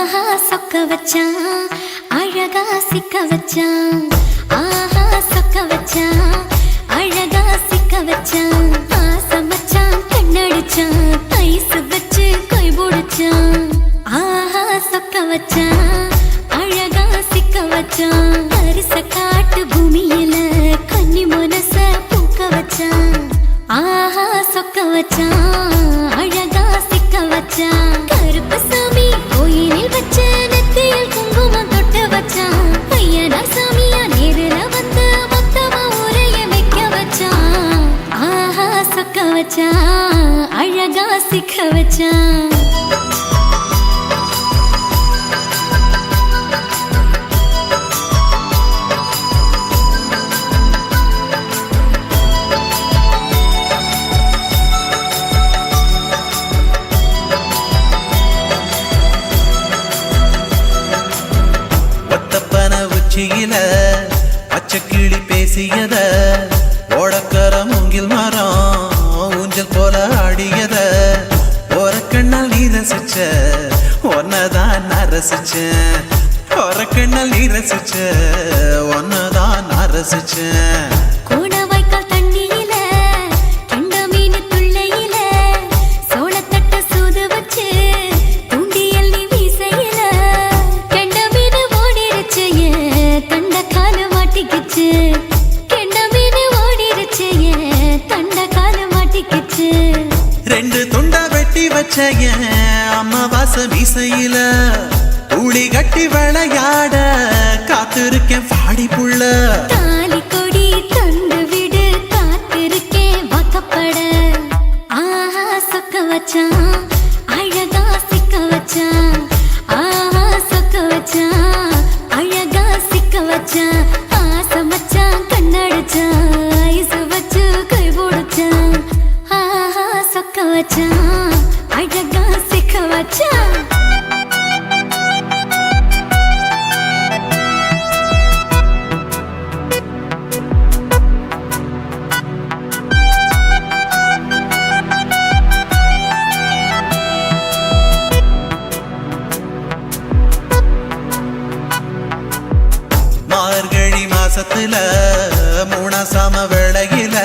ஆஹா சொக்க வச்சான் அழகா சிக்க வச்சான். ஆஹா சொக்க வச்சான் அழகா சிக்க வச்சான். ஆசை மச்சான் கண்ணடிச்சான் ஐஸ் வச்சு கை பிடிச்சான். ஆஹா சொக்க வச்சான் அழகா சிக்க வச்சான். அரிச காட்டு பூமியில கன்னி மனச பூக்க வச்சான். ஆஹா சொக்க வச்சான் அழகா சிக்க வச்சான். கருப்பு சாமி கோயிலில் வச்ச நெத்தியில் குங்குமம் தொட்டு வச்சான். பையனா சாமியா நேரில வந்து மொத்தமா உரைய வைக்க வச்சான். ஆஹா சொக்க வச்சான் அழகா சிக்க வச்சான். பச்சைக்கிளி பேசியத ஓடக்கர மூங்கில் மரம் ஊஞ்சல் போல ஆடியத ஒரு கண்ணால் நீ ரசிச்ச ஒன்னதான் நான் ரசிச்சேன். ஒரு கண்ணால் நீ ரசிச்ச ஒன்னதான் நான் ரசிச்சேன். ரெண்டு துண்டா வெட்டி வச்ச அம்மாவாச மீசையில ஊழி கட்டி விளையாட காத்திருக்கேன் பாடி புள்ள. தாலி கொடி தந்து விடு காத்திருக்கேன் வாக்கப்பட. ஆஹா சொக்க வச்சான் அழகா சிக்க வச்சான். ஆஹா சொக்க வச்சான் அழகா சிக்க வச்சான். ஆசை மச்சான் கண்ணடிச்சான் ஐஸ் வச்சு கை பிடிச்சான். ஆஹா சொக்க வச்சான் அழகா சிக்க வச்சான். மார்கழி மாசத்துல மூணாசாம வேளையில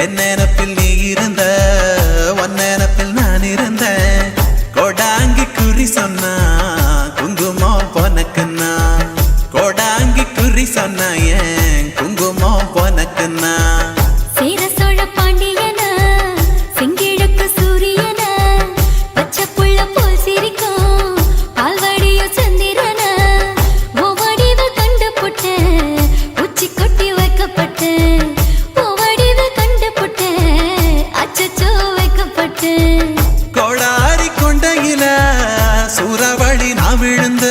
என் நினப்பில் நீ இருந்த ஒன் நினப்பில் நான் இருந்தேன். கோடாங்கி குறி சொன்னா குங்குமம் பொனக்குன்னா. கோடாங்கி குறி சொன்னா ஏன் குங்குமம் பொனக்குன்னா. சேர சோழ பாண்டியன செங்கிழக்கு சூரியன பச்சை புள்ள போல் சிரிக்கும் பால்வாடியோ சந்திரன. ஓவாடிவள் கண்டு புட்ட உச்சி கொட்டி வைக்கப்பட்ட. ஓவாடிவள் கண்டு புட்ட அச்சச்சோ வைக்கப்பட்ட. கோடாரி கொண்டையில சூறாவளி நான் விழுந்த.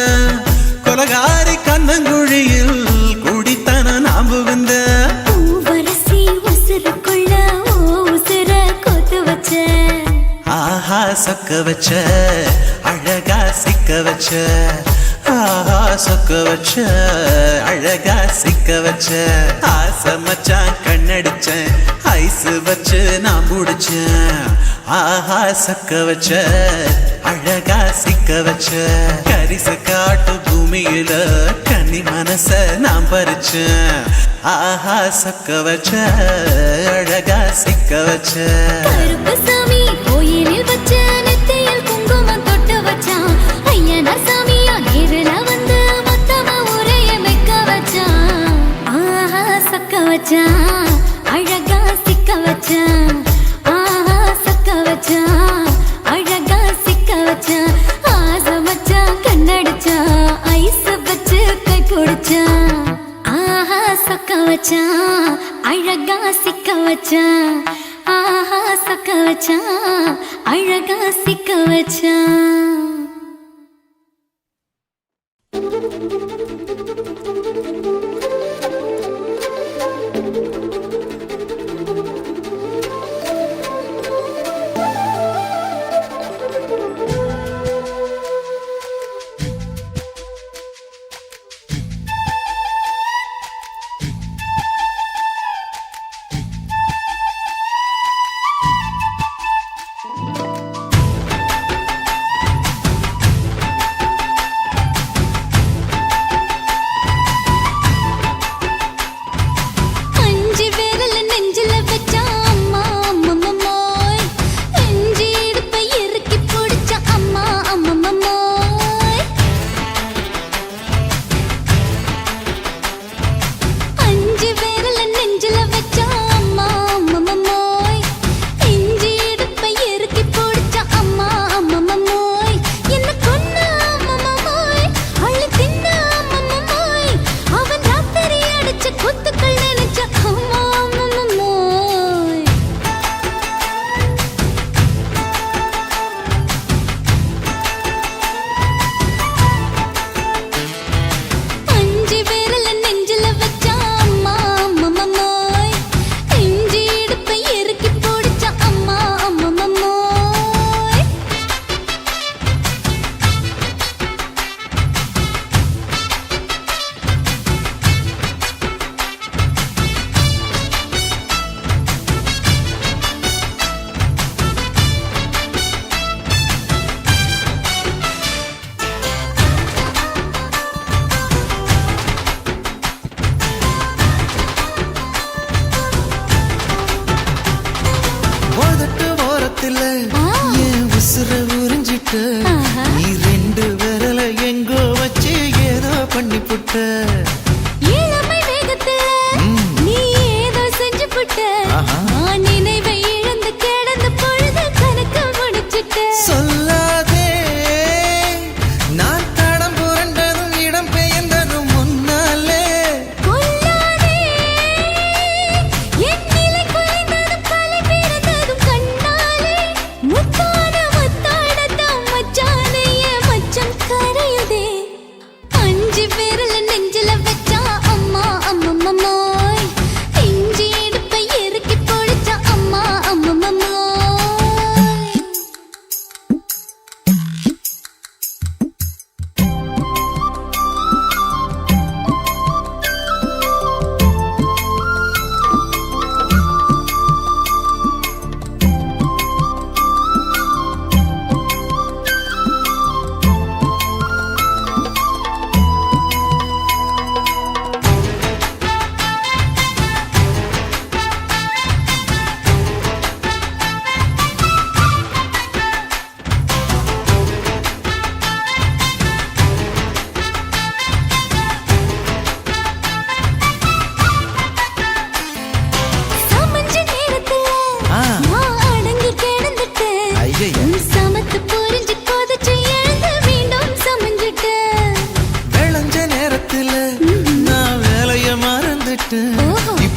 கொலகாரி கண்ணங்குழியில் குடித்தன நாம் புகுந்த. பூவரசி உசுருக்குள்ள உசுர கோத்து வச்ச. ஆஹா சொக்க வச்ச அழகா சிக்க வச்ச. ஆஹா சொக்க வச்ச அழகா சிக்க வச்ச. ஆசை மச்சான் கண்ணடிச்சேன் ஐஸ் வச்சு நான் பிடிச்சேன். ஆஹா சொக்க வச்ச அழகா சிக்க வச்ச. கரிச காட்டு பூமியில கன்னி மனச நான் பறிச்சேன். ஆஹா சொக்க வச்ச அழகா சிக்க வச்ச. கருப்பு சாமி கோயிலில் வச்ச நெத்தியில் குங்குமம் தொட்டு வச்சான். ஐயனா சாமியா நேரில வந்து மொத்தமா உரைய வைக்க வச்சான். ஆஹா சொக்க வச்சான் அழகா சிக்க வச்சான். ஆஹா சொக்க வச்சான் அழகா சிக்க வச்சான். ஆசை மச்சான் கண்ணடிச்சான் ஐஸ் வச்சு கை பிடிச்சான். ஆஹா சொக்க வச்சான் அழகா சிக்க வச்சான். ஆஹா சொக்க வச்சான் அழகா சிக்க வச்சான்.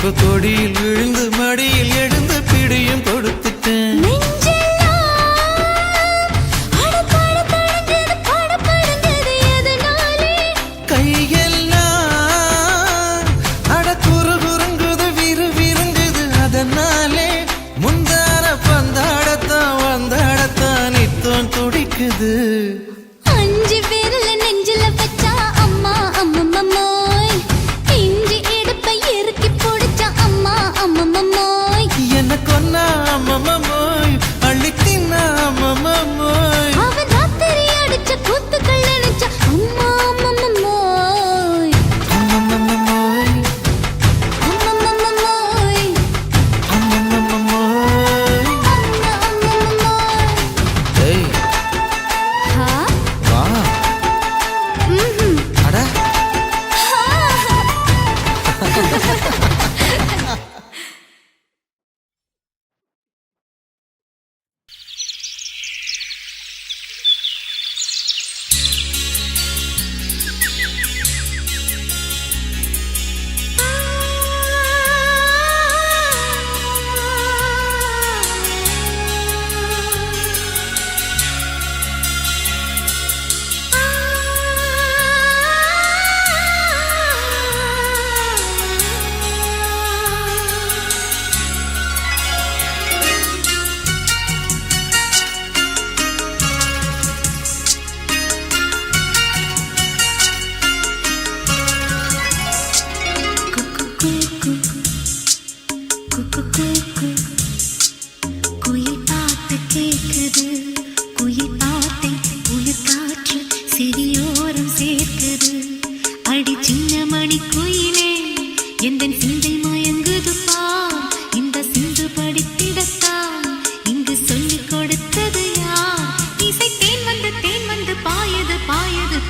இப்ப கொடியில் விழுந்து மடியில் எழுந்து பிடியும் கொடுத்துட்டேன். கையெல்லாம் அட குறுகுறுங்குது விறுவிறுங்குது அதனாலே முந்தான பந்தாடத்தான் வந்தாடத்தான் நித்தம் துடிக்குது. அஞ்சு பேர்ல நெஞ்சில வச்சா அம்மா அம்மம்மோய், இஞ்சி இடுப்பை இறுக்கி பிடிச்சா அம்மா அம்மம்மோய், என்ன கொன்னா அம்மம்மோய், அள்ளி தின்னா அம்மம்மோய், அவன் ராத்திரி அடிச்ச கூத்துக்கள் நினைச்சா அம்மா அம்மம்மோய், அம்மம்மோய், அம்மம்மோய், அம்மம்மோய். அம்மம்மோய். ஏய் ஹா? வா ம்ஹும். அட குயில் பாட்டு கேக்குது, குயில் பாட்டை உயிர் காற்று செடியோரம் சேர்க்குது. அடி சின்ன மணி குயிலே எந்தன் சிந்தை மயங்குது பார், இந்த சிந்து படித்திடத்தான் இங்கு சொல்லிக் கொடுத்தது யார்? இசை தேன் வந்து பாயது பாயது.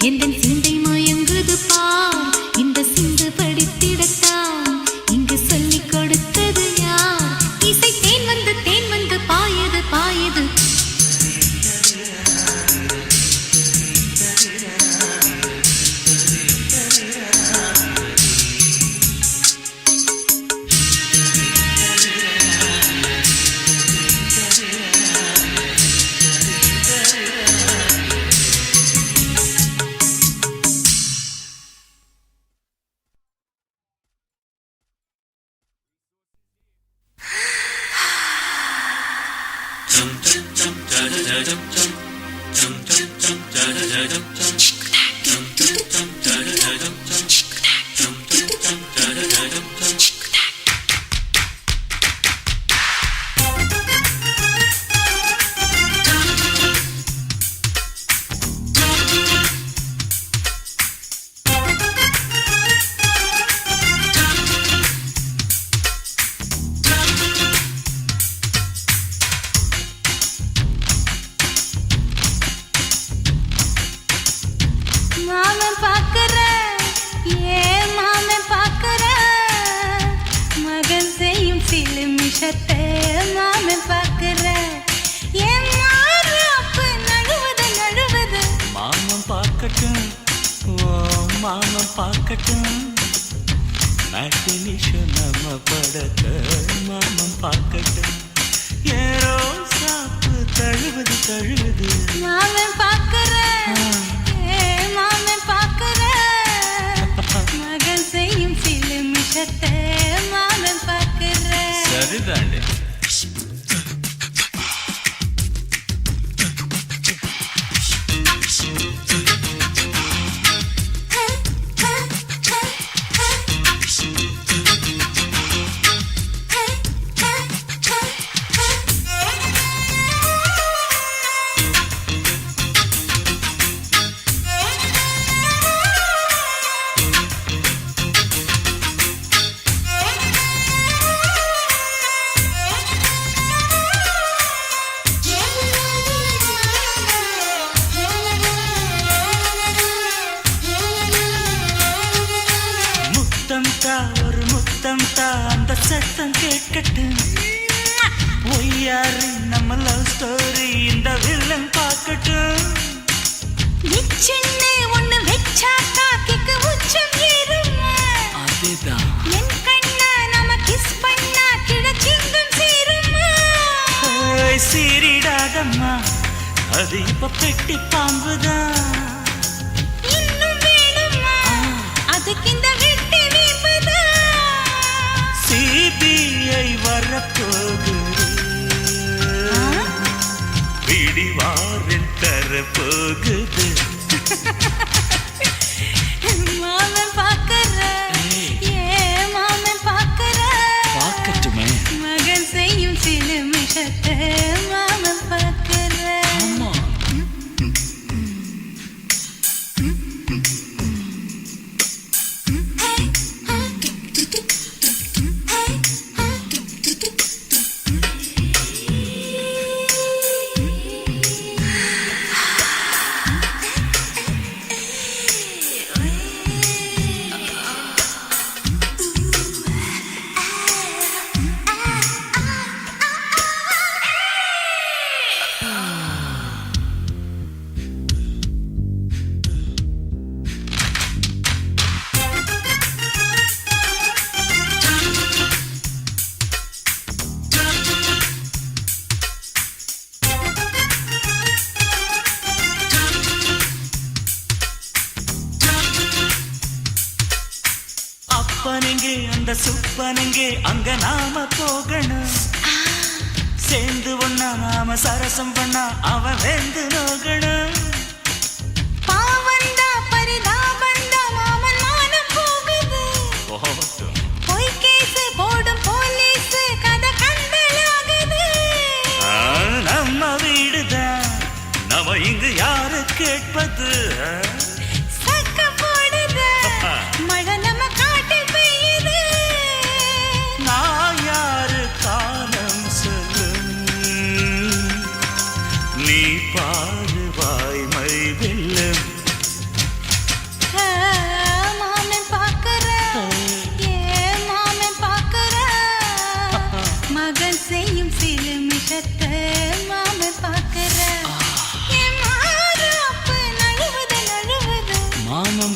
எந்தன் சிந்தை மயங்குது பார் இந்த சிந்து படித்திடத்தான் இங்கு சொல்லிக் கொடுத்தது யார் இசை தேன் வந்து பாயது பாயது மாமம் பார்க்கட்டும் மேட்டினிஷன் நம்ம படத்தை மாமம் பார்க்கட்டும் ஏரோ சாப்பு தழுவுது தழுவுது மாமன் பார்க்கிறேன் மாமன் பார்க்கிறேன் மகன் செய்யும் சில மிஷத்தை மாமன் பார்க்கிறேன் சரிதாண்டே ஒரு முத்தம் தா அந்த சத்தம் கேட்கட்டும் ஒய்யாரி நம்ம லவ் ஸ்டோரி இந்த வில்லன் பார்க்கட்டும் நிச்சயமே ஒண்ணு வெச்சாக்கா கிக்கு உச்சம் ஏறுமா அதுதான் என் கண்ணா நாம கிஸ் பண்ணா கிடச்சிங்கும் சேருமா சீரிடாதம்மா அது இப்ப பெட்டி பாம்புதான் இன்னும் வேணுமா அதுக்கு இந்த சிபிஐ வரப்போகுது பிடிவாரில் தரப்போகுது மாமன் பார்க்கற மாமன் பார்க்கற பார்க்கட்டுமே மகன் செய்யும் சில மிஷத்தை மாமன் பார்க்கற ஆமா அப்பனெங்கே அந்த சுப்பனெங்கே அங்க நாம போகணும் சேர்ந்து ஒண்ணா நாம சரசம் பண்ணா அவன் வெந்து நோகணும் பாவந்தா பரிதாபந்தா மாமன் மானம் போகுது போய் கேஸ் போடும் போலீஸ் கதை கண்டலாகுது நம்ம வீடுதான் நம்ம இங்கு யாரு கேட்பது சக்க போடுது மழை நம்ம காட்டில் பெய்யுது நான் யாரு காலம் சொல்லும் நீ பாரு வாய்மை வெல்லும்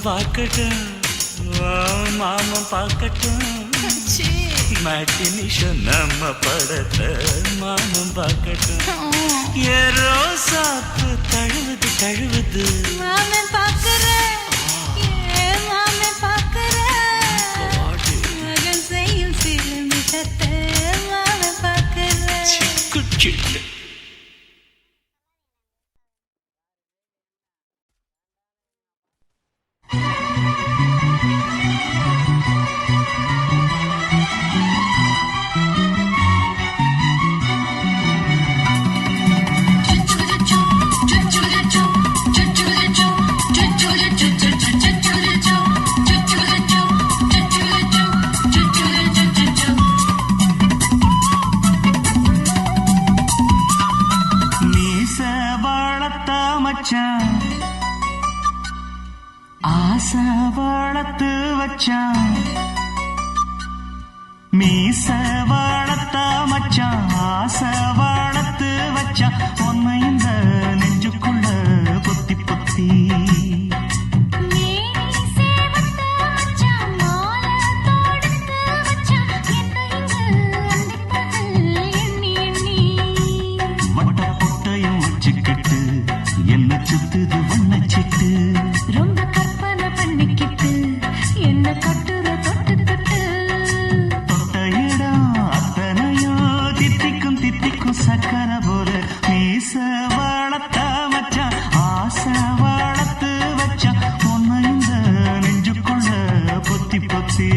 பார்க்கட்டும் மாமன் பார்க்கட்டும் மேட்டினிஷன் நம்ம படத்தை மாமன் பார்க்கட்டும் ஏரோ சாப்பு தழுவுது தழுவுது மாமன் பார்க்கிறேன் மாமன் பார்க்கிறேன் மகன் செய்யும் சிலுமிஷத்தை மாமன் பார்க்கிறேன் குச்சிட்டு ஆசை வளர்த்து வச்சான் மீச வளர்த்த மச்சான் ஆசை வளர்த்து வச்சான் உன்னை இந்த நெஞ்சுக்குள்ள பொத்தி பொத்தி வட்ட பொட்டையும் வச்சுக்கிட்டு என்ன சுத்துது வண்ணச்சிட்டு ரொம்ப கற்பனை பண்ணிக்கிட்டு என்ன கட்டுற தொட்டு தொட்டு தொட்ட இடம் அத்தனையோ தித்திக்கும் தித்திக்கும் சக்கர போல மீச வளர்த்த மச்சான் ஆசை வளர்த்து வச்சான் உன்னை இந்த நெஞ்சுக்குள்ள பொத்தி பொத்தி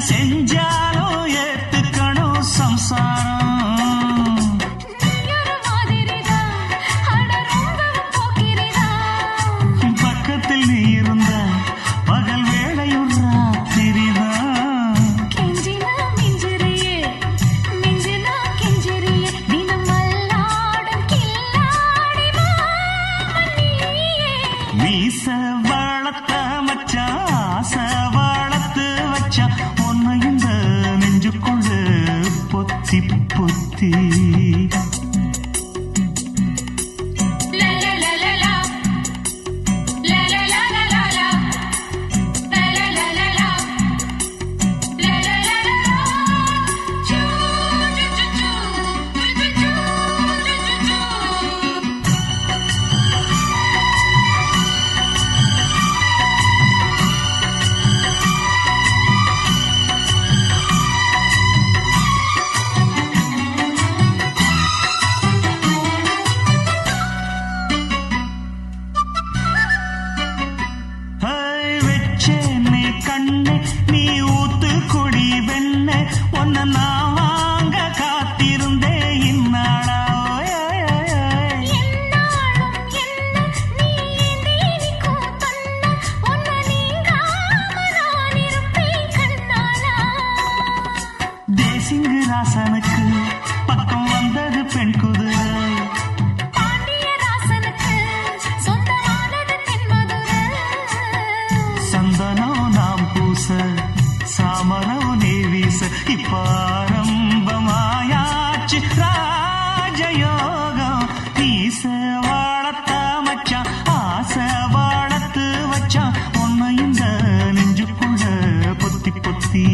செஞ்சாலும் ஏத்துக்கணும் சம்சாரம் பக்கத்தில் நீ இருந்த பகல் வேளையும் ராத்திரிதான் மீச வளர்த்த மச்சான் ஆசை வளர்த்து வச்சான் உன்னை இந்த நெஞ்சுக்குள்ள பொத்தி பொத்தி நீ ஊத்து குடி வெண்ண ஒன்ன நான் வாங்க காத்திருந்தே இந்நாளா தேசிங்கு ராசனுக்கு பக்கம் வந்தது பெண் குதிரை சந்தனம் நாம் பூச சாமரம் நீ வீச இப்ப ஆரம்பமாயாச்சு ராஜயோகம் ஈச வளர்த்த மச்சான் ஆசை வளர்த்து வச்சான் உன்னை இந்த நெஞ்சுக்குள்ள பொத்தி பொத்தி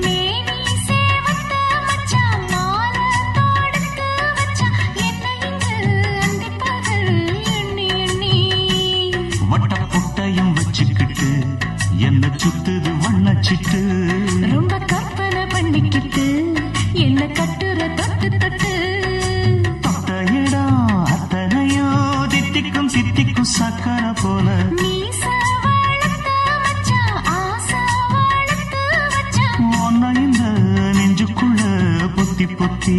மேனி சேவத்த மச்சான் மாலை தொடுத்து வச்சான் என்னை வச்சுட்டு ரொம்ப கற்பனை பண்ணிக்கிட்டு என்ன கட்டுற தொட்டு தொட்டு தொட்ட இடம் அத்தனையோ தித்திக்கும் சித்திக்கும் சக்கர போல மீச வளர்த்து வச்சான், ஆசை வளர்த்து வச்சான். ஒன்ன இந்த நெஞ்சுக்குள்ள பொத்தி பொத்தி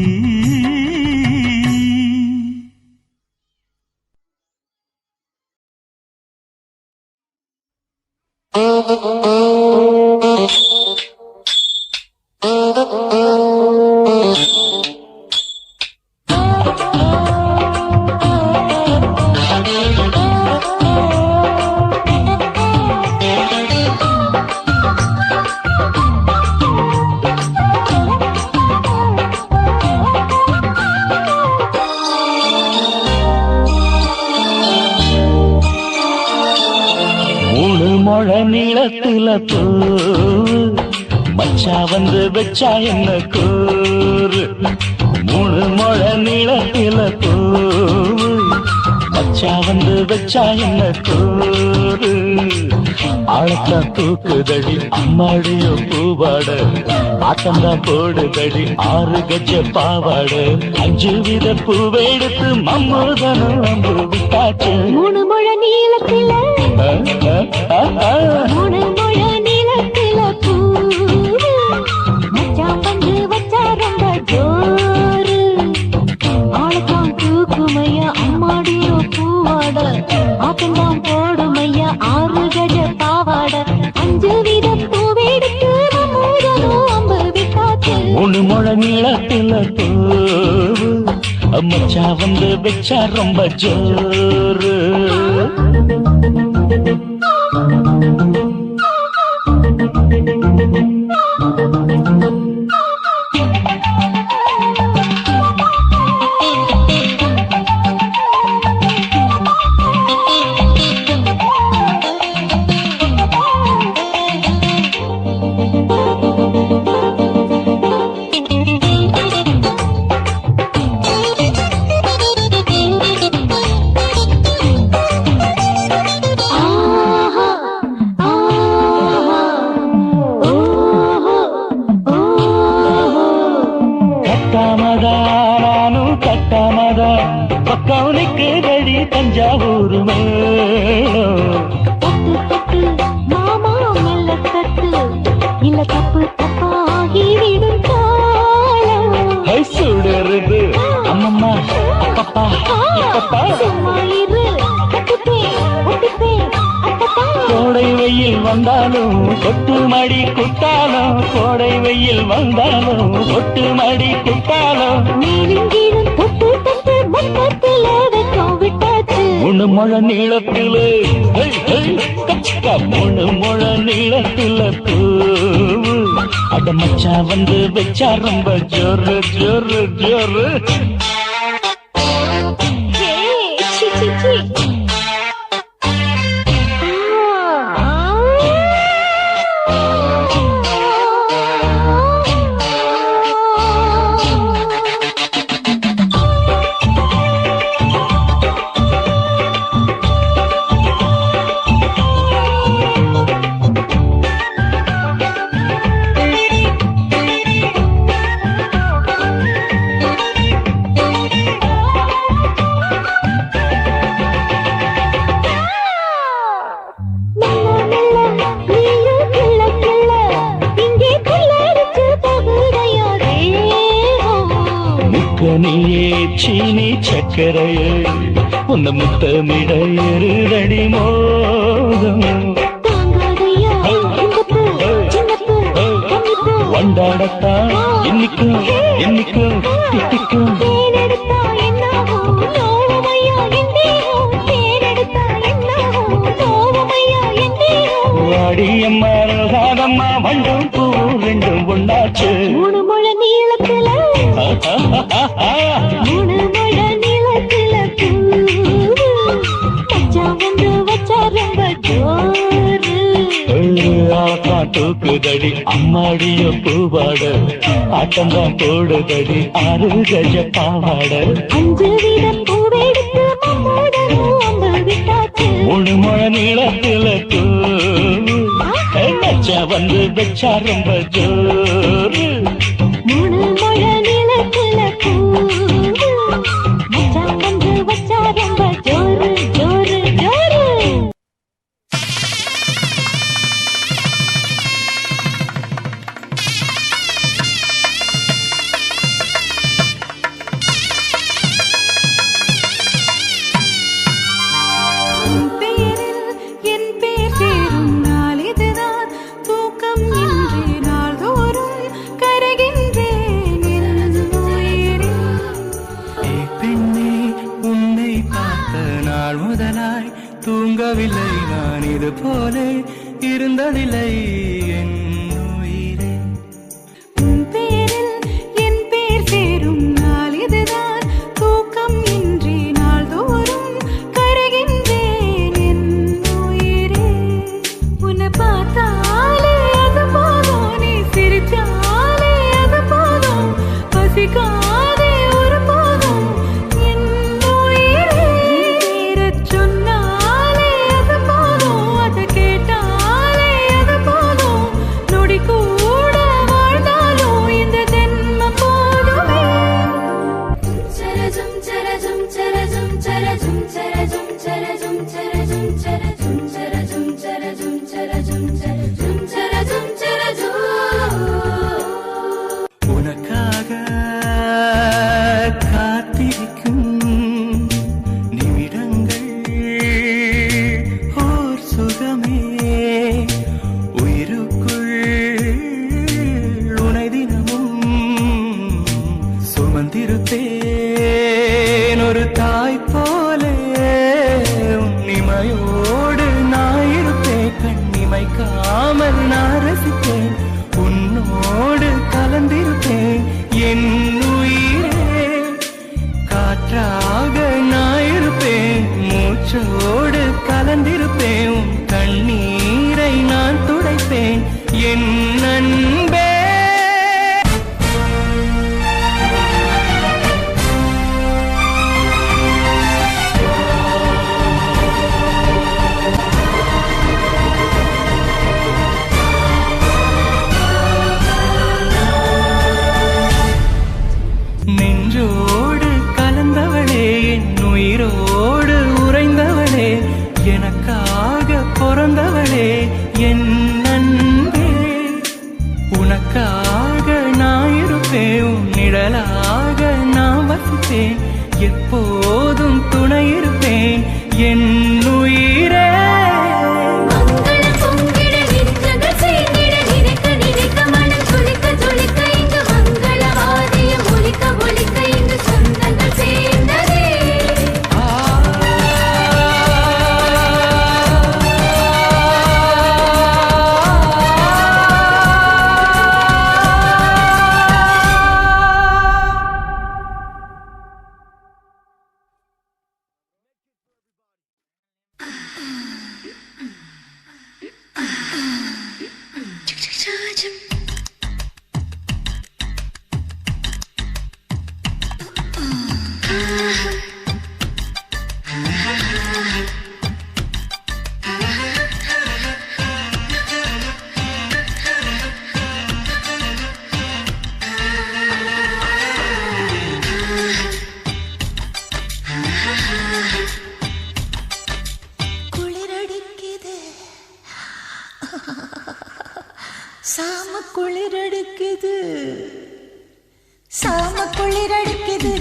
நீளத்துல பூ மச்சா வந்து வச்சா என்ன கூறு 3 முழ நீளத்துல பூ மச்சா வந்து வச்சா என்ன கூறு ஆழத்தா தூக்குதடி அம்மாடியோ பூவாட ஆட்டம்தான் போடுதடி 6 கஜ பாவாட 5 வித பூவை எடுத்து மம்மூதனும் அம்பு விட்டாச்சு 3 முழ நீளத்தில 3 முழ நீளத்தில பூ மச்சான் வந்து வச்சா ரொம்ப ஜோரு ஆளத்தான் தூக்குமையா அம்மாடியோ பூவாட ஆட்டம்தான் போடுமையா 6 கஜ பாவாட 5 வித பூவெடுத்து மம்மூதனோ அம்பு விட்டாச்சு 3 முழ நீளத்தில பூ மச்சா வந்து வச்சா ரொம்ப ஜோரு பக்கவுனுக்கு தடி தஞ்சாவூர் மேளம் தொட்டு மாமா மெல்ல தட்டு இல்ல தப்பு தப்பாகி விடும் காலம் சுடருது அம்மம்மா அப்பப்பா இப்பப்பா சும்மா இரு ஒட்டிப்பேன் அப்பப்பா கோடை வெயில் வந்தாலும் கொட்டு மடி குட்டாலும் கோடை வெயில் வந்தாலும் கொட்டு மடி குட்டாலும் நீளுங்கீழும் தொட்டு தொட்டு மொத்தத்தில வெக்கம் விட்டாச்சு 3 முழ நீளத்தில 3 முழ நீளத்தில பூ அட மச்சா வந்து வச்சா ரொம்ப ஜோரு ஜோரு ஜோரு சி சி சி நீயே சீனி சக்கரையே உன்ன முத்தமிட எருதடி மோகம் வண்டாடத்தான் இன்னிக்கும் இன்னிக்கும் திட்டிக்கும் வாடியம்மா ரோகாதம்மா வண்டும் பூ ரெண்டும் ஒண்ணாச்சு 3 முழ நீளத்தில 3 முழ நீளத்தில பூ மச்சான் வந்து வச்சா ரொம்ப ஜோரு தூக்குதடி அம்மாடிய பூவாட ஆட்டம்தான் போடுதடி 6 கஜ பாவாட 5 வித பூவெடுத்து மம்மூதனும் அம்பு விட்டாச்சு 3 முழ நீளத்தில பூ மச்சா வந்து வச்சா ரொம்ப ஜோரு. மூணு மொழ நிலக்குல பூ மச்சான் வந்து வச்சா ரொம்ப ஜோரு ஜோரு ஜோரு. தூங்கவில்லை நான் இது போல இருந்ததில்லை என் உயிரே. உன் பேரில் என் பேர் சேரும் நாள் இதுதான் தூக்கம் இன்றி நாள்தோறும் கருகின்றேன் என் உயிரே. உன்னை பார்த்தாலே அது போதும், நீ சிரிச்சாலே அது போதும், பசிக்காதே ஒரு போதும் என் உயிரே. பேரச் சொன்னாலே அது போதும், அதை கேட்டாலே அது போதும், நொடி கூட வாழ்ந்தாலும் இந்த ஜென்மம் போதுமே. சரஜம் சரஜம் சரஜம் சரஜம் சரஜம் சரஜம் சரஜம் சரஜம் சரஜம் சரஜம் சரஜம் சரஜம் சரஜம் சரஜம். உனக்காக காத்திருக்கும் நிமிடங்கள் ஓர் சுகமே. உயிருக்குள் உனை தினமும் சுமந்திருப்பேன் ஒரு தாய் போலே. உன்னிமையோடு நான் இருப்பேன், கண்ணிமைக்காமல் நான் ரசிப்பேன், உன்னோடு கலந்திருப்பேன் என் உயிரே. காற்றாக நான் இருப்பேன், மூச்சோடு கலந்திருப்பேன், உன் கண்ணீரை நான் துடைப்பேன் என் அன்பே. நெஞ்சோடு கலந்தவளே, என் உயிரோடு உறைந்தவளே, எனக்காக பிறந்தவளே என் அன்பே. உனக்காக நான் இருப்பேன், உன் நிழலாக நான் வசிப்பேன், எப்போதும் துணை இருப்பேன் என் உயிரே. மங்களம் பொங்கிட விருந்தங்கள் சேர்ந்திட நினைக்க நினைக்க மனம் துளிக்க துளிக்க இங்கு மங்கள வாத்தியம் ஒலிக்க ஒலிக்க இங்கு சொந்தங்கள் சேர்ந்ததே. குளிரடிக்குது, சாம குளிரடிக்குது, சாம குளிரடிக்குது,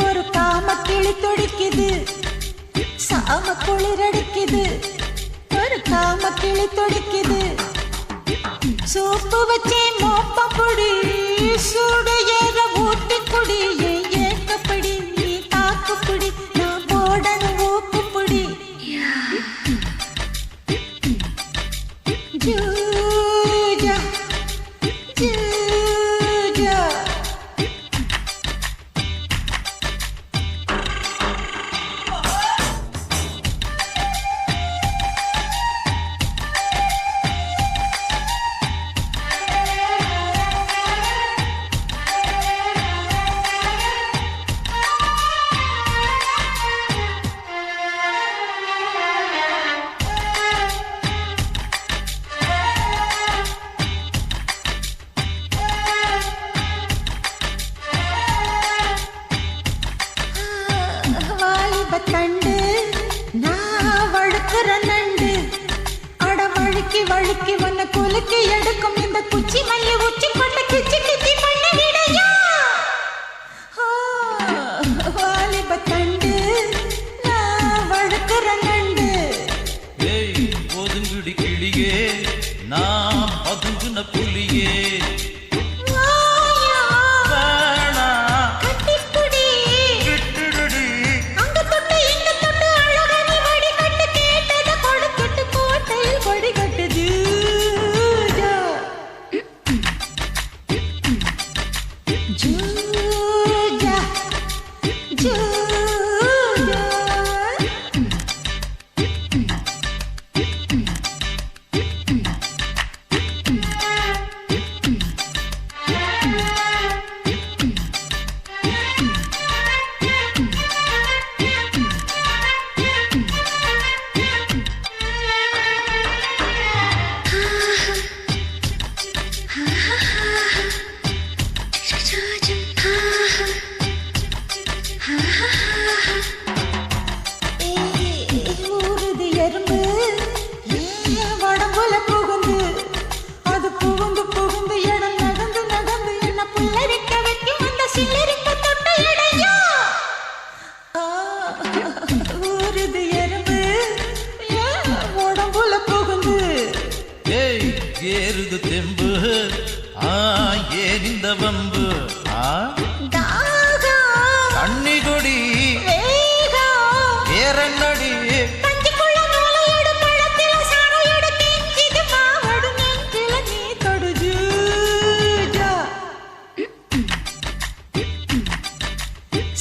ஒரு காம கிளி துடிக்குது. சாம குளிரடிக்குது, ஒரு காம கிளி துடிக்குது. சூப்பு வச்சே மோப்பம் பொடி, சூடு ஏற ஊட்டி குடி, ஏக்கப்படி நீ தாக்குப்படி, நான் போடணும் ஊக்குப்படி. ஜூஜா ஜூஜா தண்டு நான் வழுக்குற நண்டு அட வழுக்கி வழுக்கி உன்னை குலுக்கி எடுக்கும் இந்த குச்சி மல்லி உச்சி கொண்டு கிச்சி கிச்சி பண்ண விடையா வாலிப தண்டு நான் வழுக்குற நண்டு ஒதுங்குடி கிளியே நான் பதுங்குன புலியே ஏறுது தெம்பு ஏறிந்த வம்பு தண்ணி கொடி ஏறன்னடி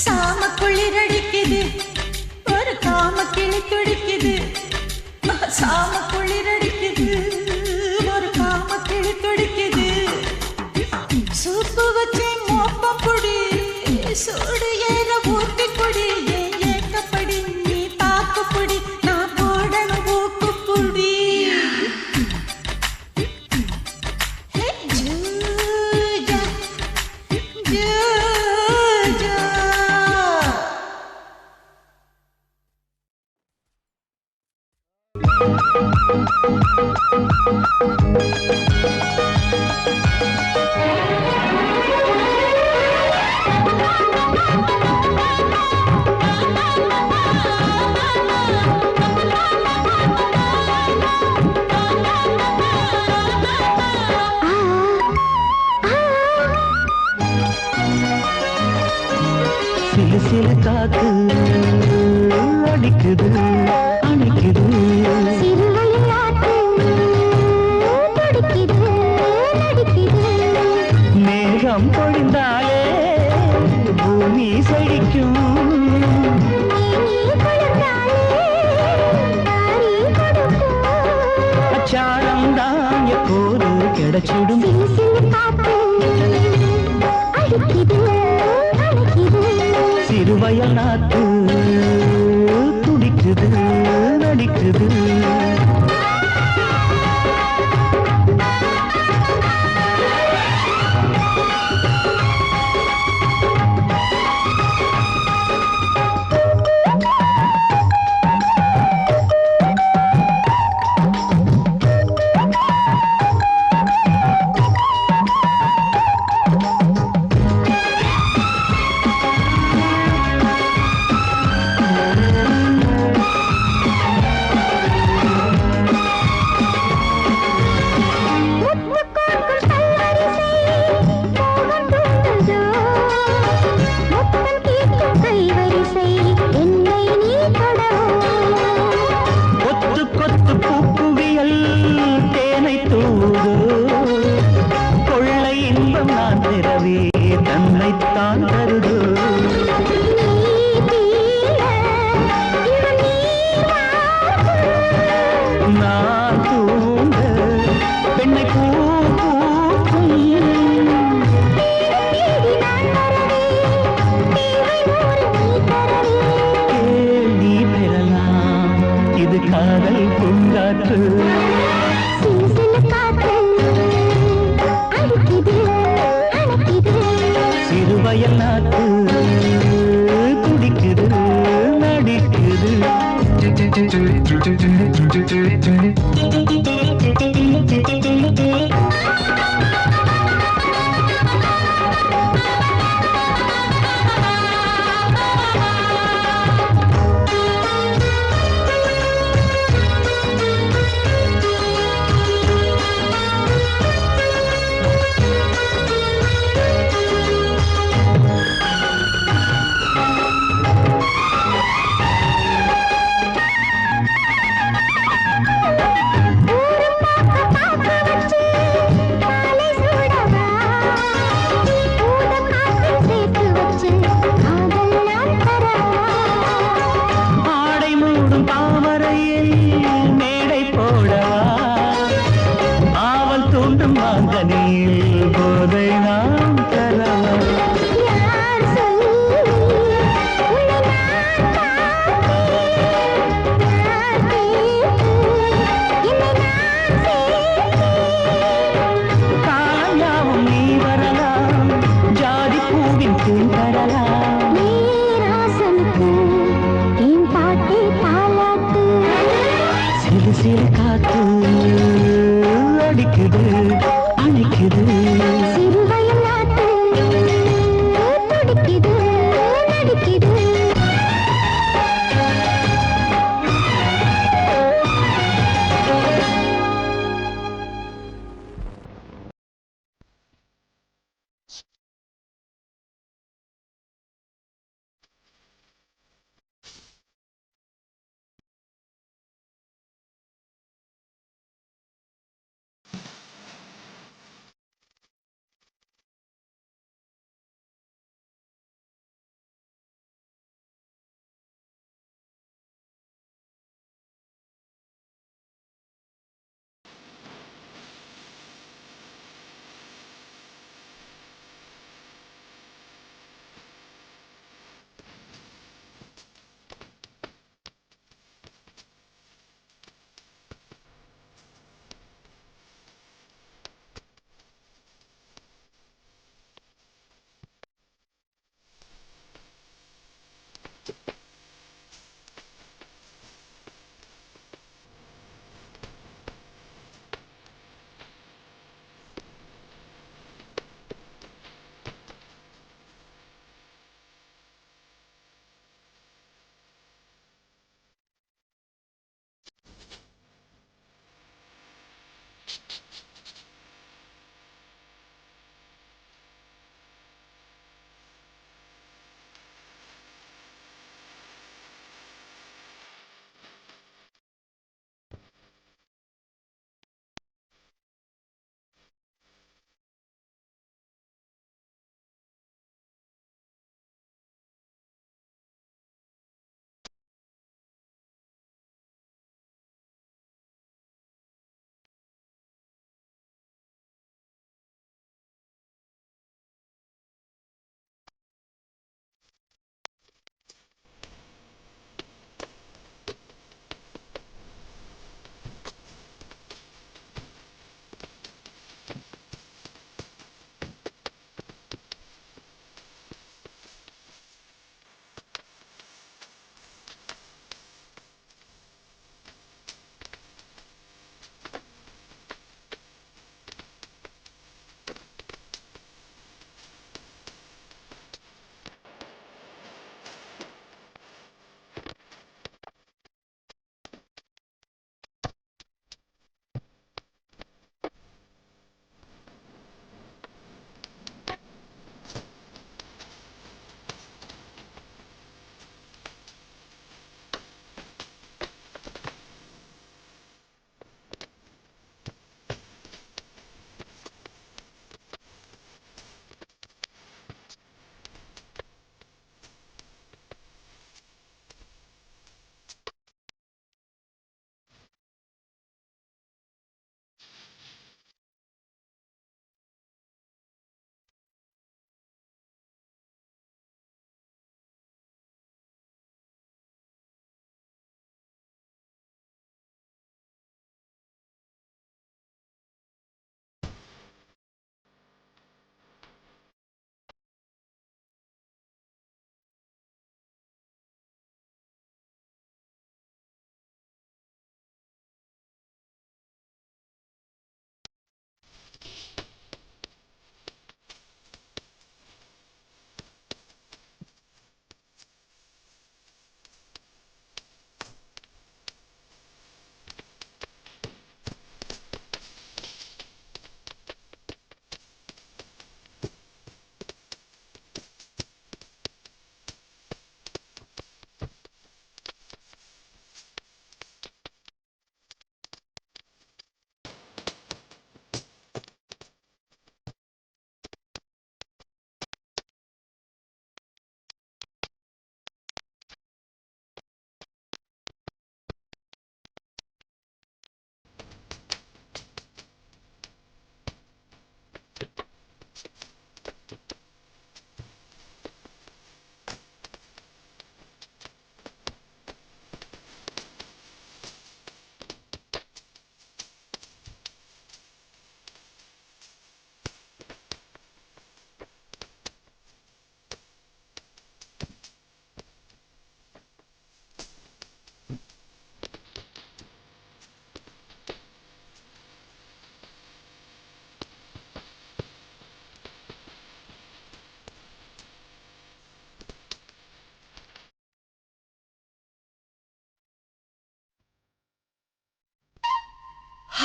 சாம குளிரடிக்குது ஒரு காம கிளி துடிக்குது சாம குளிரடிக்குது ஒரு காம கிளி துடிக்குது சூப்பு வச்சு மோப்பம் பொடி சூடு ஏற ஊத்தி பொடி ஏக்கப்படி நீ பாக்கு பொடி நான் போடணும் ஊக்கு பொடி ஜூஜா ஜூஜா சிலு சிலு காத்து அடிக்குது அணைக்குது மேகம் பொழிந்தாலே பூமி செழிக்கும் அச்சாரம் தான் எப்போது கிடைச்சிடும் சிறுவயல் நாத்து துடிக்குது நடிக்குது தன்னைத்தான் தருது நான் தூங்க பெண்ணை பூ கேள்வி பெறலாம் இது காதல் பூங்காற்று சிறுவயல் நாட்டு துடிக்குது நடிக்குது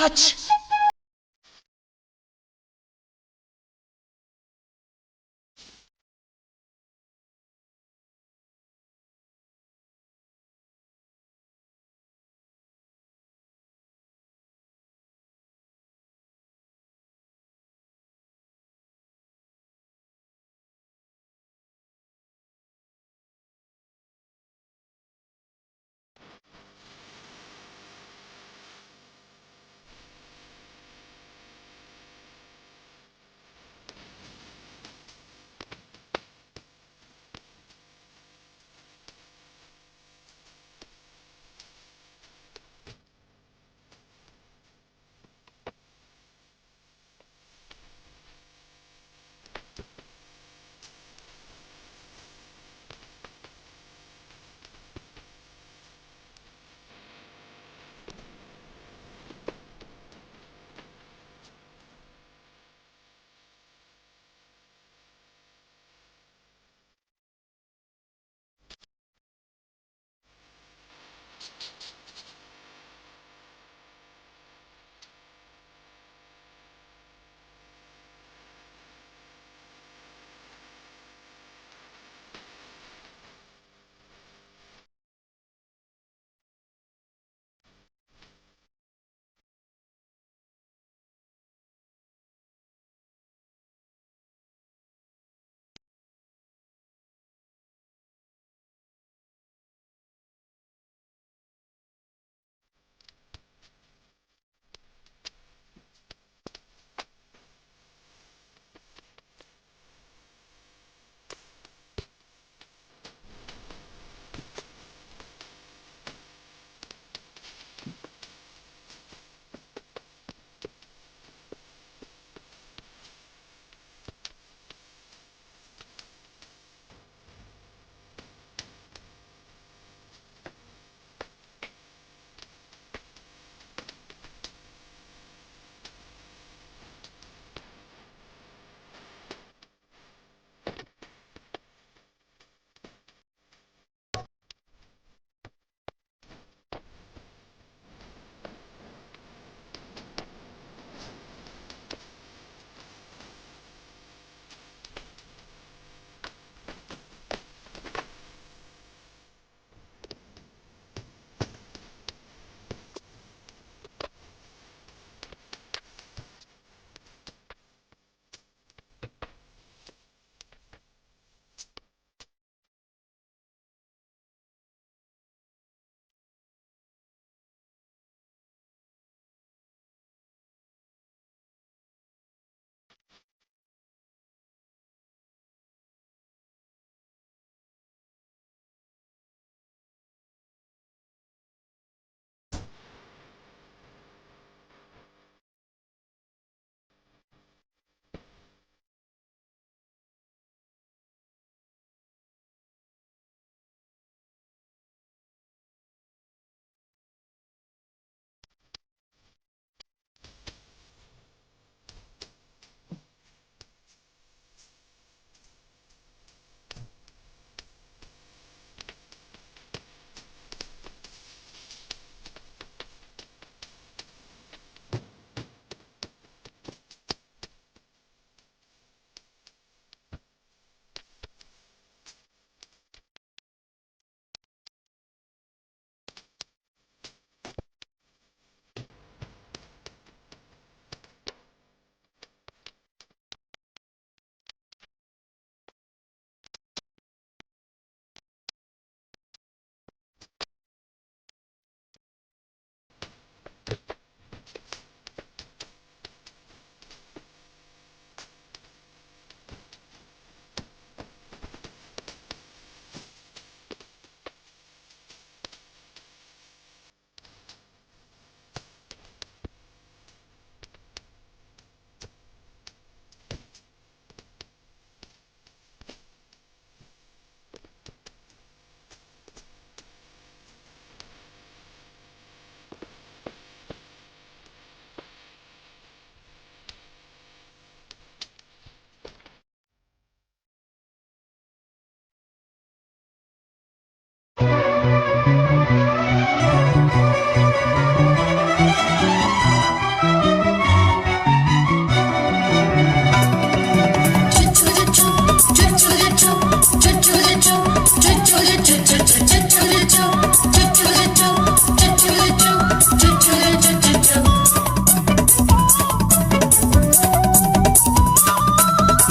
ஹச்.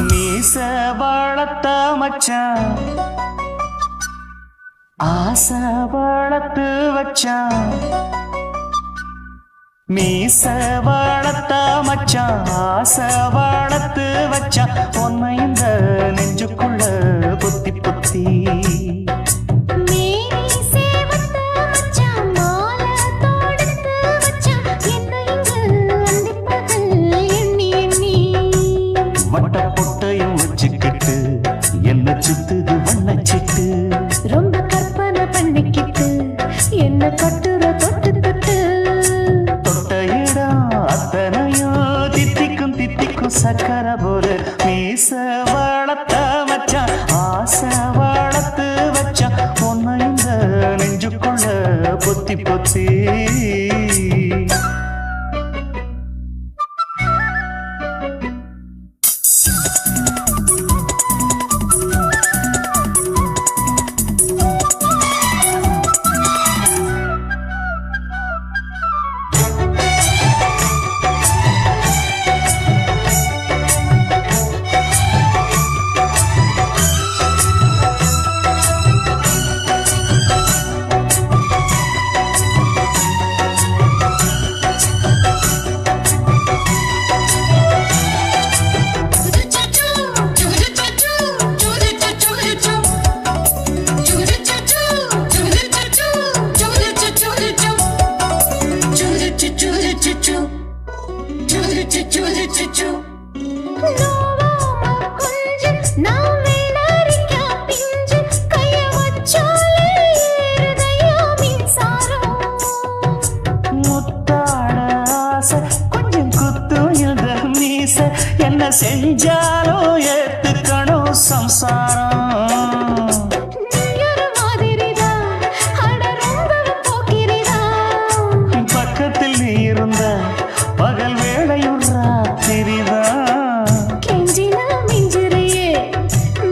மீச வளர்த்த மச்சான் ஆசை வளர்த்து வச்சான் மீச வளர்த்த மச்சான் ஆசை வளர்த்து வச்சான் உன்னை இந்த நெஞ்சுக்குள்ள புத்தி புத்தி வட்ட பொட்டையும் வச்சுக்கிட்டு என்ன சுத்துது வண்ணச்சிட்டு ரொம்ப கற்பனை பண்ணிக்கிட்டு என்ன கட்டுற தொட்டு தொட்டு தொட்ட இடம் அத்தனையும் தித்திக்கும் தித்திக்கும் சக்கர போல மீச வளர்த்த மச்சான் ஆசை வளர்த்து வச்சான் உன்னை இந்த நெஞ்சுக்குள்ள பொத்தி பொத்தி கொஞ்சம் குத்தும் இந்த மீச என்ன செஞ்சாலும் ஏத்துக்கணும் சம்சாரம் பக்கத்தில் நீ இருந்த பகல் வேளையும் ராத்திரிதான் கெஞ்சினா மிஞ்சிறியே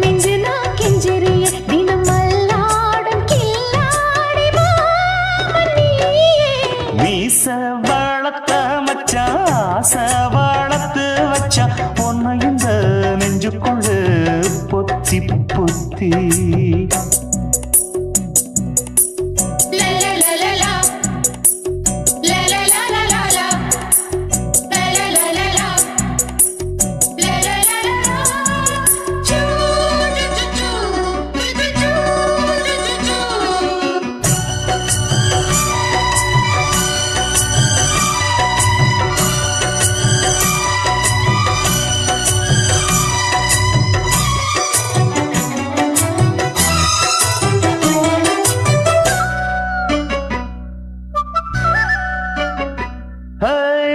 மிஞ்சினா கெஞ்சிறியே தினமல்லாடும் கில்லாடி மாமணியே மீச வளர்த்த மச்சான் ஆசை வளர்த்து வச்சான் உன்னை இந்த நெஞ்சுக்குள்ள பொத்தி பொத்தி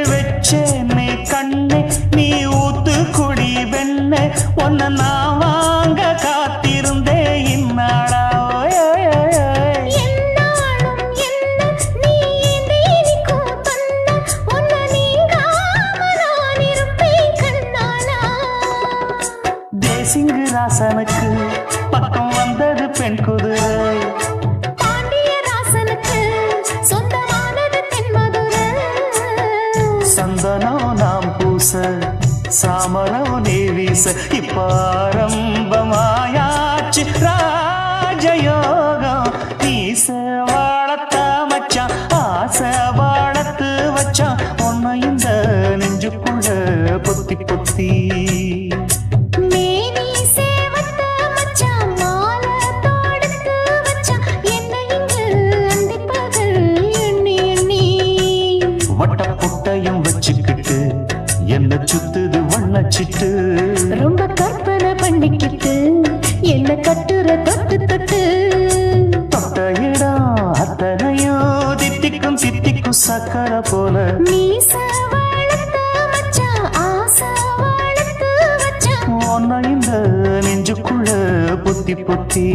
வெச்சேனே கண்ணே நீ ஊத்து குடி வெண்ணே உன்னை நான் வாங்க காத்திருந்தே இந்நாளா என்னாலும் என்ன நீ நீக்கும் தந்த உன்னை நீங்காம நான் இருப்பேன் கண்ணாலா தேசிங்கு ராசனுக்கு பக்கம் வந்தது பெண் குதிரை பாண்டிய ராசனுக்கு சொந்தமானது தென்மதுரை சந்தனம் நாம் பூச சாமரம் நீ வீச இப்பாரம்பமாயாச்சு ராஜயோகம் நீச வளர்த்த மச்சான் ஆசை வளர்த்து வச்சான் உன்னை இந்த நெஞ்சுக்குள்ள பொத்தி பொத்தி மேனி சேவத்த மச்சான் மாலை தொடுத்து வச்சான் என்ன இங்கு அந்திப்பகல் எண்ணி எண்ணி வட்ட பொட்டையும் வச்சுக்கிட்டு என்ன சுத்துது வண்ணச்சிட்டு ரொம்ப கற்பனை பண்ணிக்கிட்டு என்ன கட்டுற தொட்டு தொட்டு தொட்ட இடம் அத்தனையும் தித்திக்கும் தித்திக்கும் சக்கர போல மீச வளர்த்த மச்சான் ஆசை வளர்த்து வச்சான் உன்னை இந்த நெஞ்சுக்குள்ள பொத்தி பொத்தி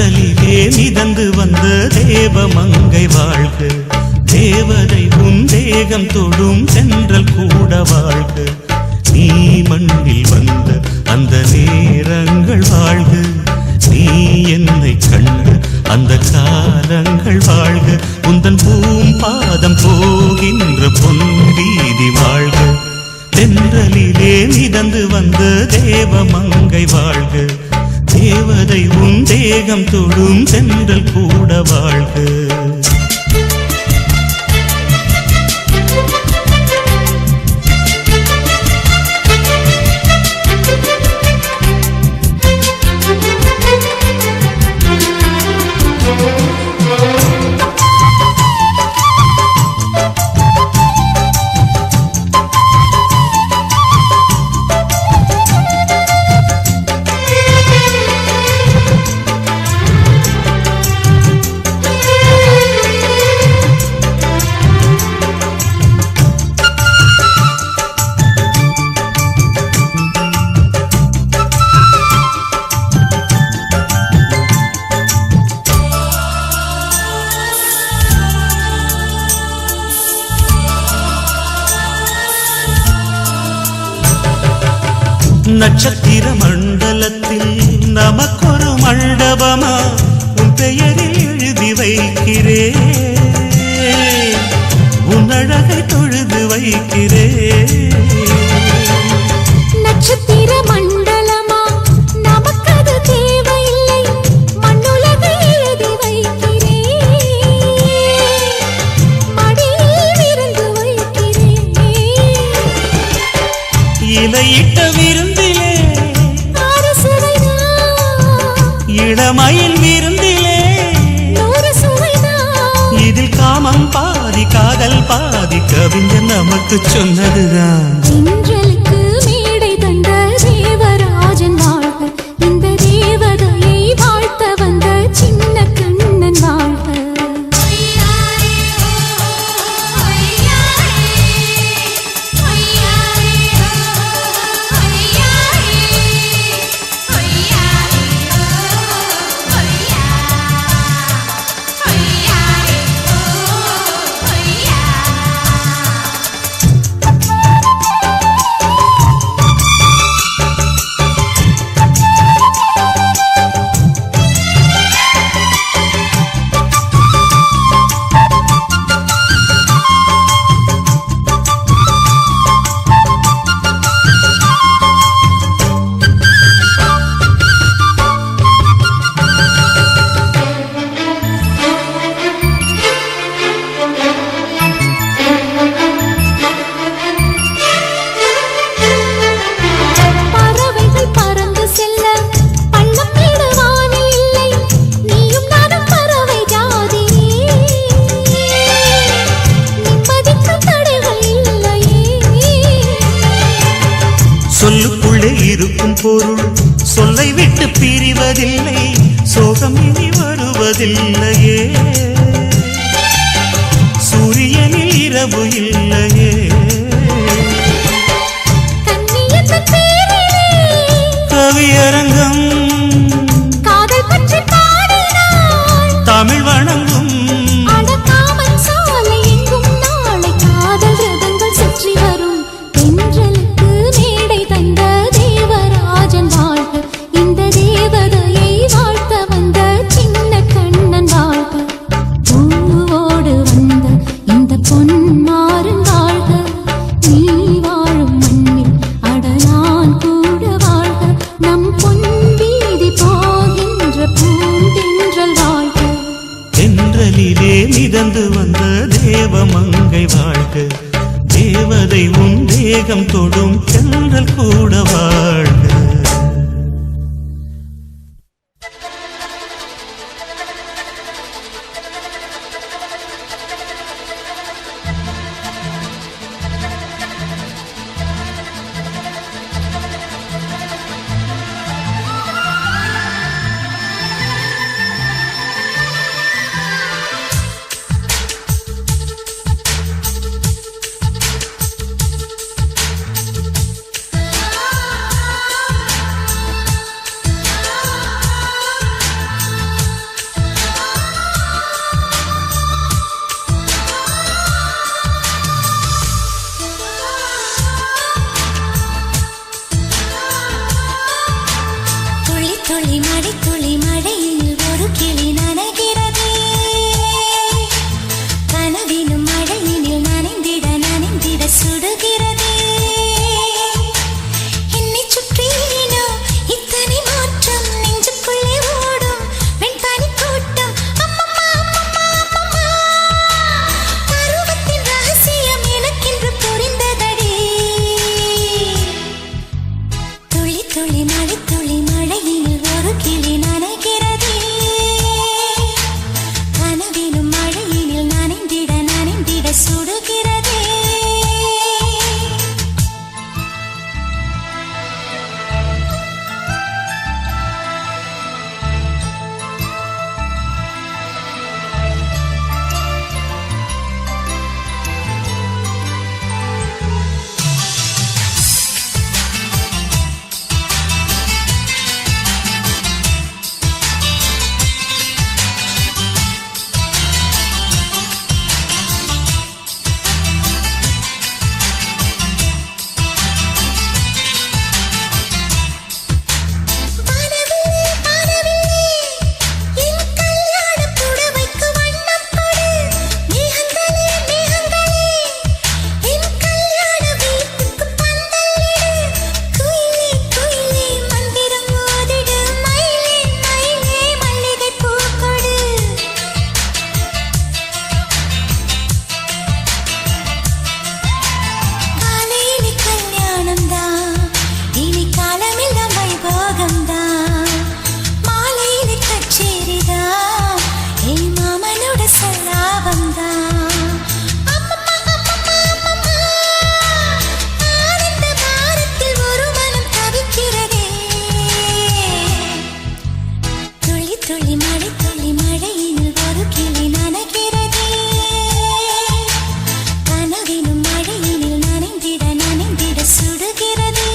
தென்றலிலே மிதந்து வந்த தேவமங்கை வாழ்க, தேவதை உன் தேகம் தொடும் தென்றல் கூட வாழ்க. நீ மண்ணில் வந்த அந்த நேரங்கள் வாழ்க, நீ என்னை கண்ட அந்த காலங்கள் வாழ்க. உந்தன் பூம்பாதம் போகின்ற பொன்வீதி வாழ்க. தென்றலிலே மிதந்து வந்த தேவமங்கை வாழ்க, தேவதை உன் தேகம் தொடும் தென்றல் கூட வாழ்க. நட்சத்திர மண்டலத்தில் நமக்கொரு மண்டபமா உன் பெயரில் எழுதி வைக்கிறேன், உன் அழகை தொழுது வைக்கிறேன். நட்சத்திர மண்டலமா நமக்கது தேவையில்லை, மண்ணுலகை எழுதி வைக்கிறேன், மடியில் விருந்து வைக்கிறேன். இலையிட்ட விருந்திலே இளமயில் விருந்திலே இதில் காமம் பாதி காதல் பாதி கவிஞன் நமக்கு சொன்னதுதான். தென்றலுக்கு மேடை தந்த தேவராஜன் வாழ்க, இந்த தேவதையை வாழ்த்த வந்த சின்ன கண்ணன் வாழ்க. சொல்லுக்குள்ளே இருக்கும் பொருள் சொல்லை விட்டு பிரிவதில்லை, சோகம் இனி வருவதில்லையே. சூரியனில் இரவு இல்லையே. கவியரங்கம் தமிழ் வணங்கும் மிதந்து வந்த தேவமங்கை வாழ்க, தேவதை உன் தேகம் தொடும் தென்றல் கூட வாழ்க. துளி மழையினில் ஒரு கிளி நனைகிறதே கனவினும் மழையினில் நனைந்திட சுடுகிறதே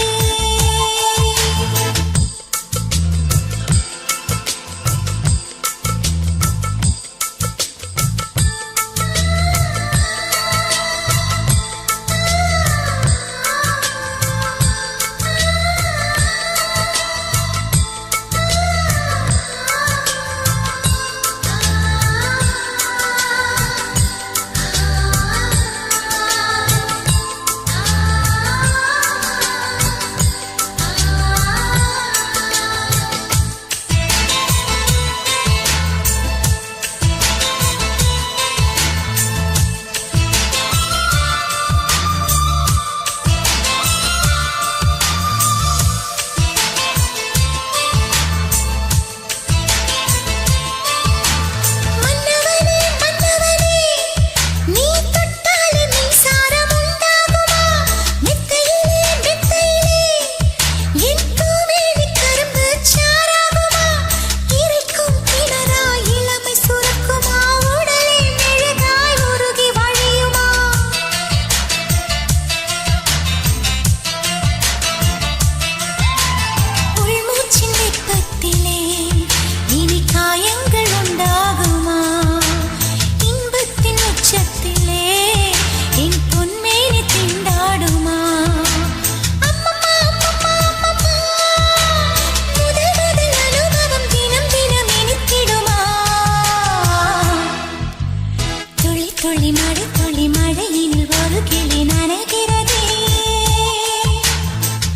துளி மழையினில் ஒரு கிளி நனைகிறதே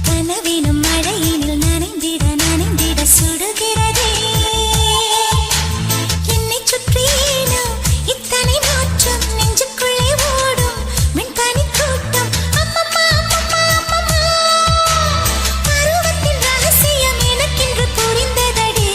கனவினும் மழையினில் நனைந்திட சுடுகிறதே என்னை சுற்றினோ இத்தனை நாற்றம் நெஞ்சுக்குள்ளே ஓடும் மின்பனி கூட்டம் அம்மம்மா பருவத்தின் ரகசியம் எனக்கென்று புரிந்ததடி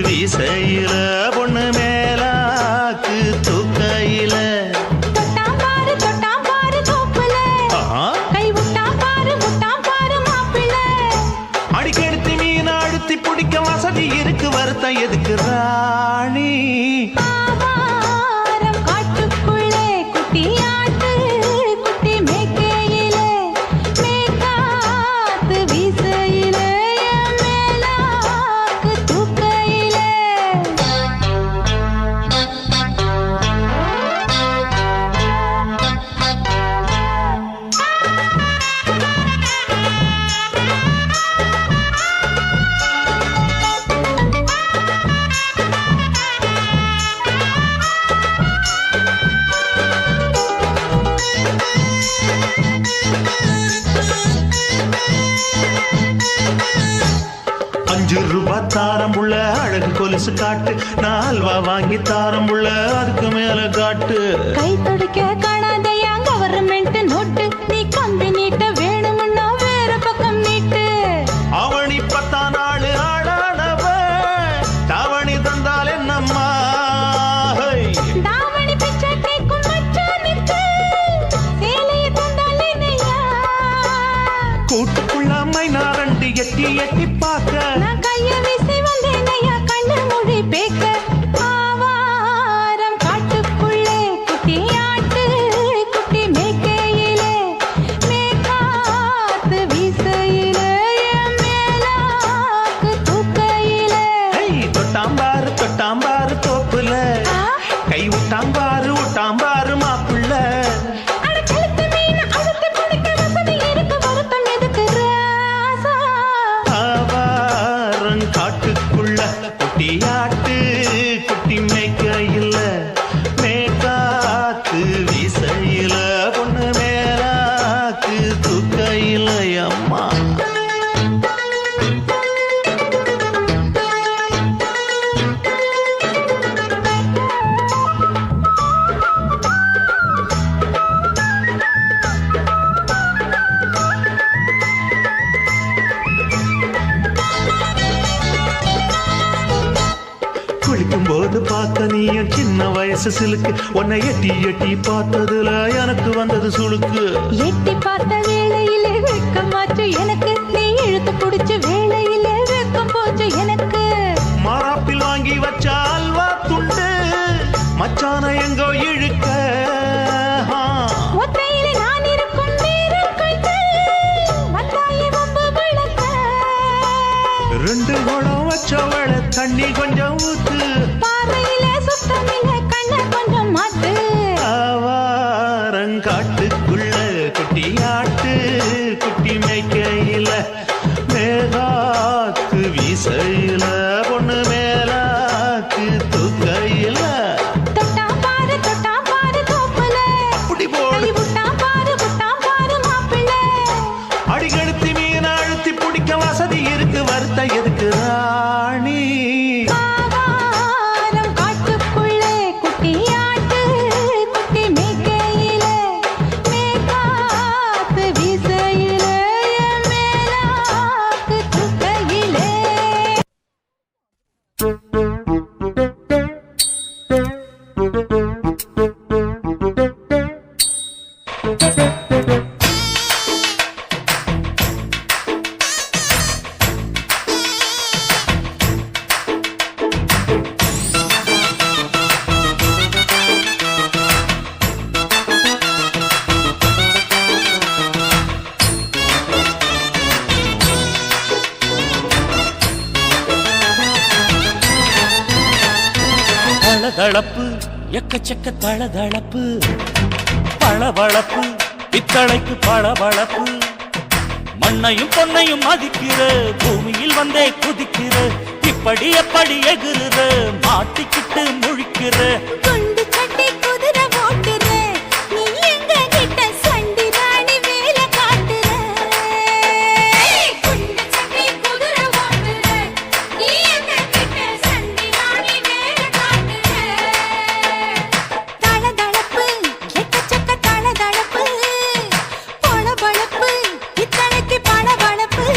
வீசையில பொண்ணு மேலாக்கு தூக்கையில தொட்டாம் பாரு தோப்புல கை விட்டாம் பாரு மாப்பிள்ள அடிக்கெடுத்து மீன் அழுத்தி பிடிக்க வசதி இருக்கு வருத்தம் எதுக்கு ராணி ஆவாரம் காட்டுக்குள்ளே குட்டியாட்டு குட்டி மேய்க்கையில மேய்காத்து வீசையில மேலாக்கு தூக்கையில ₹5 தாரம்புள்ள அழகு கொலுசு காட்டு நான் அல்வா வாங்கி தாரம்புள்ள அதுக்கு மேல காட்டு கை துடிக்க காணாதையா கவர்மெண்ட் நோட்டு நீ கம்பி நீட்ட வேணும்னா வேற பக்கம் நீட்டு அவனி 10 நாள் ஆடானவ தாவணி தந்தால் என்னம்மா தாவணி பிச்சை கேக்கும் மச்சானுக்கு சேலையை தந்தால் என்னையா கூட்டுக்குள்ள மைனாரண்டி எட்டி பார்க்க நான் கைய வீசி வந்தேனையா கண்ணு மொழி பேக்க ஆவாரம் காட்டுக்குள்ளே குட்டியாட்டு குட்டி மேய்க்கையிலே மேய்காத்து வீசையிலே மேலாக்கு தூக்கையிலே தொட்டாம்பாரு தோப்புல கை விட்டாம்பாரு மாப்பிள்ள அட கழுத்து மீன் அழுத்து வயசு சிலுக்கு உன்னை எட்டி எட்டி பார்த்ததுல எனக்கு வந்தது சுளுக்கு எட்டி பார்த்த வேளையிலே வெக்கம் மாற்று எனக்கு நீ இழுத்து பிடிச்ச வேளையிலே வெக்கம் போச்சு எனக்கு மாறாப்பில் வாங்கி வச்ச அல்வா துண்டு மச்சான எங்கோ இழுக்க ஒத்தையிலே நான் இருக்கும் நேரம் கண்டு வந்தாயே வம்பு விளக்க ரெண்டு குடம் வச்சவள தண்ணி கொஞ்சம் ஊத்து பார்வையிலே சுத்தமில்லை கண்ண கொஞ்சம் மாத்து ஆவாரங்காட்டுக்குள்ள குட்டியாட்டு குட்டி மேய்க்கையில மேலாக்கு வீசையில பொண்ணு மேலாக்கு தூக்கையில தொட்டா பாரு தோப்புல அப்படி போடு கை விட்டா பாரு மாப்பிள்ளை அடிகழுத்தி மீன் அழுத்தி பிடிக்க வசதி இருக்கு வருத்த எதுக்கு ராணி ஆவாரம் காட்டுக்குள்ளே குட்டியாட்டு குட்டி மேய்க்கையிலே மேற்காத்து வீசையிலே என் மேலாக்கு தூக்கையிலே தளதளப்பு எக்கச்சக்க தளதளப்பு பளபளப்பு பித்தளைக்கு பளபளப்பு மண்ணையும் பொன்னையும் மதிக்கிற பூமியில் வந்தே குதிக்கிற இப்படி எப்படி எகுற மாட்டிக்கிட்டு முழிக்கிற குண்டு சட்டி குதிரை ஓட்டுற நீ எங்க கிட்ட சண்டி ராணி வேலை காட்டுற குண்டு சட்டி குதிரை ஓட்டுற நீ எங்க கிட்ட சண்டி ராணி வேலை காட்டுற தளதளப்பு எக்கச்சக்க தளதளப்பு பளபளப்பு இத்தனைக்கு பளபளப்பு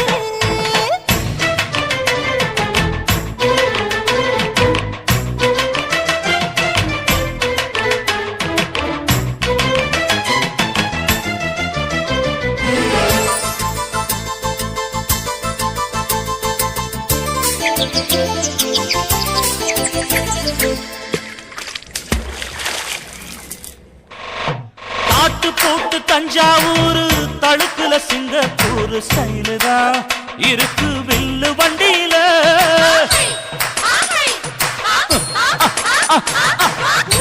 ஆட்டு போட்டு தஞ்சாவூர் தழுக்குல சிங்கப்பூர் ஸ்டைலு தான் இருக்கு வில்லு வண்டியில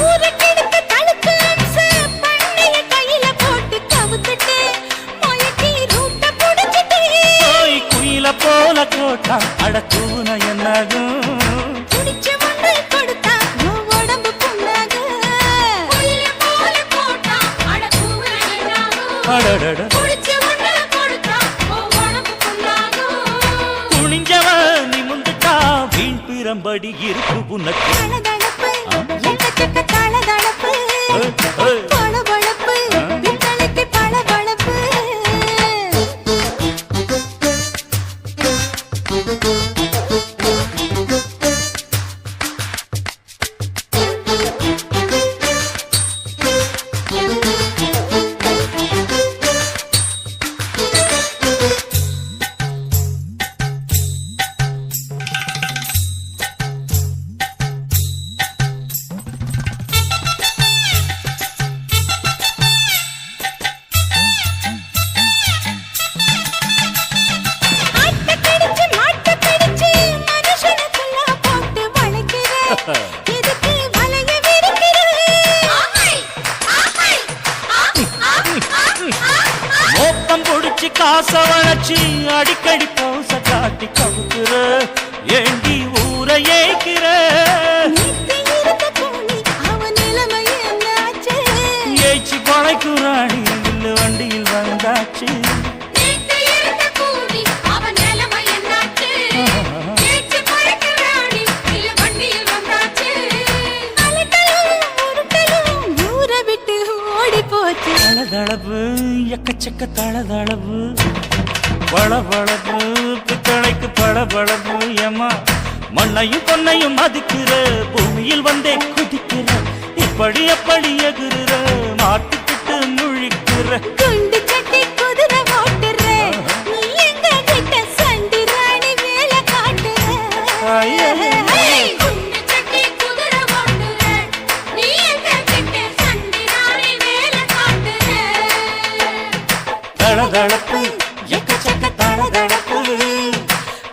ஊருக்கெடுத்து தழுக்கு அம்சு பண்ணைய கையில போட்டு கவுத்துட்டு மயக்கி ரூட்ட புடிச்சிட்டு போய் குயில போல கோட்டா அடக்கூன என்னாகும் குடிச்ச மண்ணு கொடுத்தா உன் உடம்பு புண்ணாகும் குயில போல போட்டா அட கூவனாகும் அடடட குடிச்ச மண்ண கொடுத்தா உன் உடம்பு புண்ணாகும் குனிஞ்சவன் நிமிந்துட்டா வீண் பிரம்படி இருக்கு உனக்கு தளதளப்பு எக்கச்சக்க தளதளப்பு பளபளப்பு பித்தளைக்கு பளபளப்பு மாட்ட கடிச்சு மனுஷனுக்குள்ள போட்டு வளைக்கிற எதுக்கு வளைய விரிக்கிற மோப்பம் புடிச்சு காச வளைச்சு அடிக்கடி பௌச காட்டி கவுக்குற ஏண்டி ஊரை ஏய்க்கிற நேத்து இருந்த கோழி அவன் நிலைமை என்னாச்சு ஏய்ச்சி கொலைக்குறாணி வில்லு வண்டியில் வந்தாச்சு நேத்து இருந்த கூடி அவன் நிலைமை என்னாச்சு ஏச்சு பறக்குறாணி இல்ல வண்டியில் வந்தாச்சு அலட்டலும் உருட்டலும் ஊரை விட்டு ஓடி போச்சு தளதளவு எக்கச்சக்க தளதளவு பளபளப்பு பித்தளைக்கு பளபளப்பு ஏமா மண்ணையும் பொன்னையும் மதிக்கிற பூமியில் வந்தே குதிக்கிற இப்ப எப்படி எப்படி எகுற மாட்டுக்கிட்டு முழிக்கிற குண்டு சட்டி குதிரை ஓட்டுற நீ எங்க கிட்ட சண்டி ராணி வேலை காட்டுற குண்டு சட்டி குதிரை ஓட்டுற நீ எங்க கிட்ட சண்டி ராணி வேலை காட்டுற தளதளப்பு எக்கச்சக்க தளதளப்பு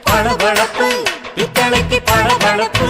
பளபளப்பு பித்தளைக்கு பளபளப்பு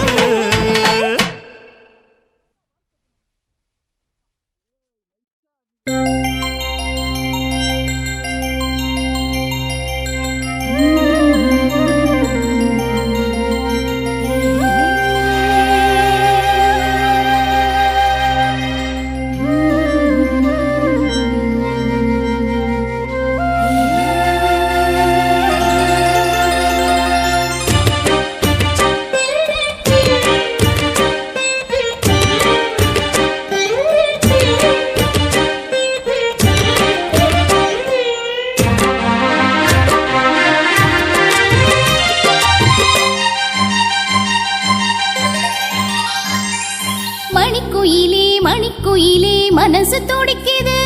மணிக்குயிலே மணிக்குயிலே மனசு துடிக்குது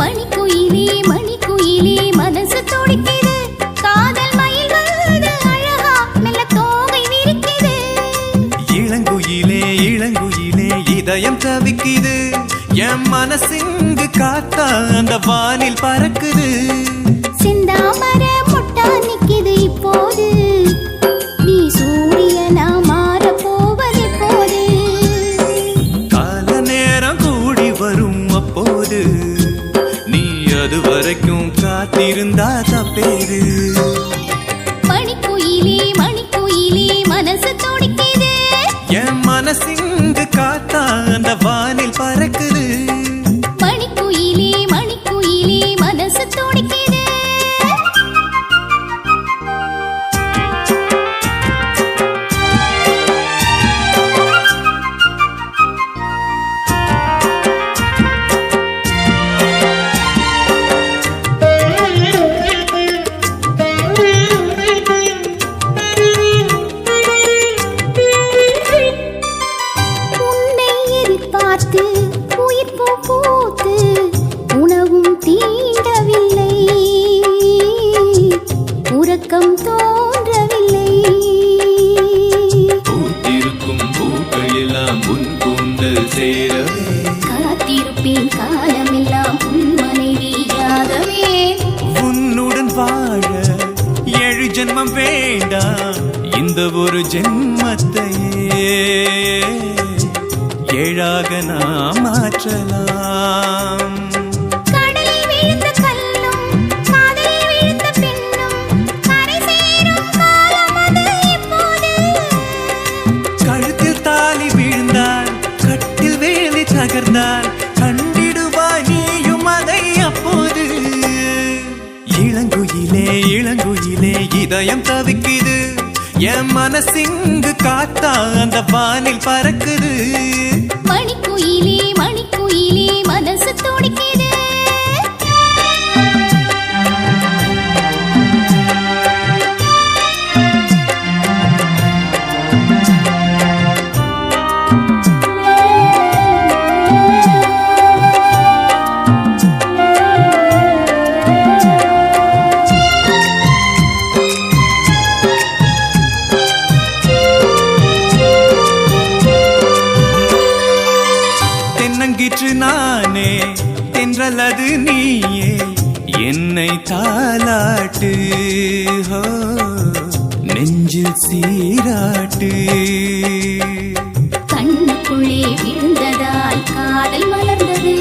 மணிக்குயிலே மணிக்குயிலே மனசு துடிக்குது காதல் மயில் வருது அழகா மெல்ல தோகை விரிக்குது இளங்குயிலே இளங்குயிலே இதயம் தவிக்குது என் மனசிங்கு காத்தா அந்த வானில் பறக்குது சிந்தாமர முட்டா நிக்குது இப்போது நீ சூரியனா மாற போவது போது கால நேரம் கூடி வரும் அப்போது நீ அது வரைக்கும் காத்திருந்தா தப்பேது மணிக்குயிலே மணிக்குயிலே மனசு துடிக்குது என் மனசிங்கு காத்தா அந்த வானில் பறக்குது மணிக்குயிலே மணிக்குயிலே மனசு துடிக்குது உன்னை எதிர்பார்த்து உயிர் பூ பூத்து உணவும் தீண்டவில்லை உறக்கம் தோன்றவில்லை பூத்திருக்கும் பூக்கள் எல்லாம் உன் கூந்தல் சேரவே காத்திருப்பேன் காலமெல்லாம் உன் மனைவியாகவே உன்னுடன் வாழ 7 ஜென்மம் வேண்டாம் இந்த ஒரு ஜென்மத்தையே 7ஆக நாம் மாற்றலாம் கடலில் விழுந்த கல்லும் காதலில் விழுந்த பெண்ணும் கரை சேரும் காலம் அது இப்போது கழுத்தில் தாலி வீழ்ந்தால் கட்டில் வேலி தகர்ந்தால் கண்டிடுவாய் நீயும் அதை அப்போது இளங்குயிலே இளங்குயிலே இதயம் தவிக்குது என் மனசிங்கு காத்தா அந்த வானில் பறக்குது மணிக்குயிலே மணிக்குயிலே மனசு துடிக்குது தென்னங்கிற்று நானே தென்றலது நீயே என்னை தாலாட்டு ஹோ, நெஞ்சில் சீராட்டு கண்ணுக்குள்ளே விழுந்ததால் காதல் மலர்ந்தது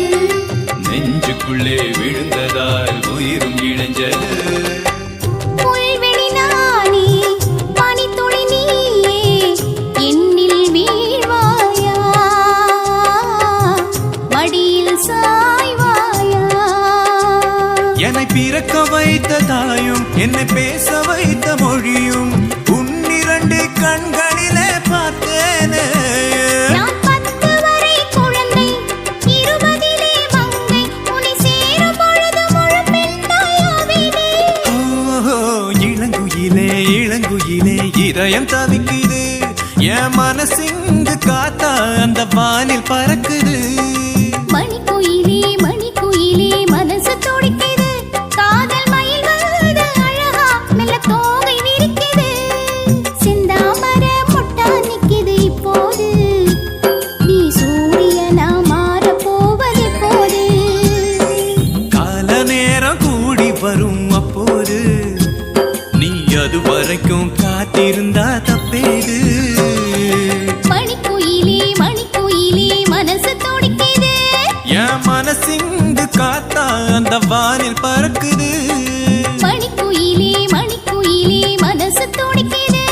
நெஞ்சுக்குள்ளே விழுந்ததால் உயிரும் இழைஞ்சது புல்வெளி நானே பனித்துளி நீயே என்னில் வீழ்வாயா மடியில் சாய்வாயா என்னை பிறக்க வைத்த தாயும் என்னை பேச வைத்த மொழியும் உன்னிரண்டு கண்களிலே பார்த்தேனே நான் 10 வரை குழந்தை 20 மங்கை உன்னை சேரும் பொழுது முழு பெண்ணாயாவேனே ஓ, இளங்குயிலே இளங்குயிலே இதயம் தவிக்குது மனசிங்கு காத்தா அந்த வானில் பறக்குது. மணிக்குயிலே மணிக்குயிலே மனசு துடிக்குது, காதல் மயில் வருது அழகா மெல்ல தோகை விரிக்குது. செந்தாமர முட்டா நிக்குது இப்போது, நீ சூரியனா மாற போவது போது. கால நேரம் கூடி வரும் அப்போது, நீ அது வரைக்கும் காத்திருந்தா தப்பேது. மணிக்குயிலே மணிக்குயிலே மனசு துடிக்குது, என் மனசிங்கு காத்தா அந்த வானில் பறக்குது. மணிக்குயிலே மணிக்குயிலே மனசு துடிக்குது.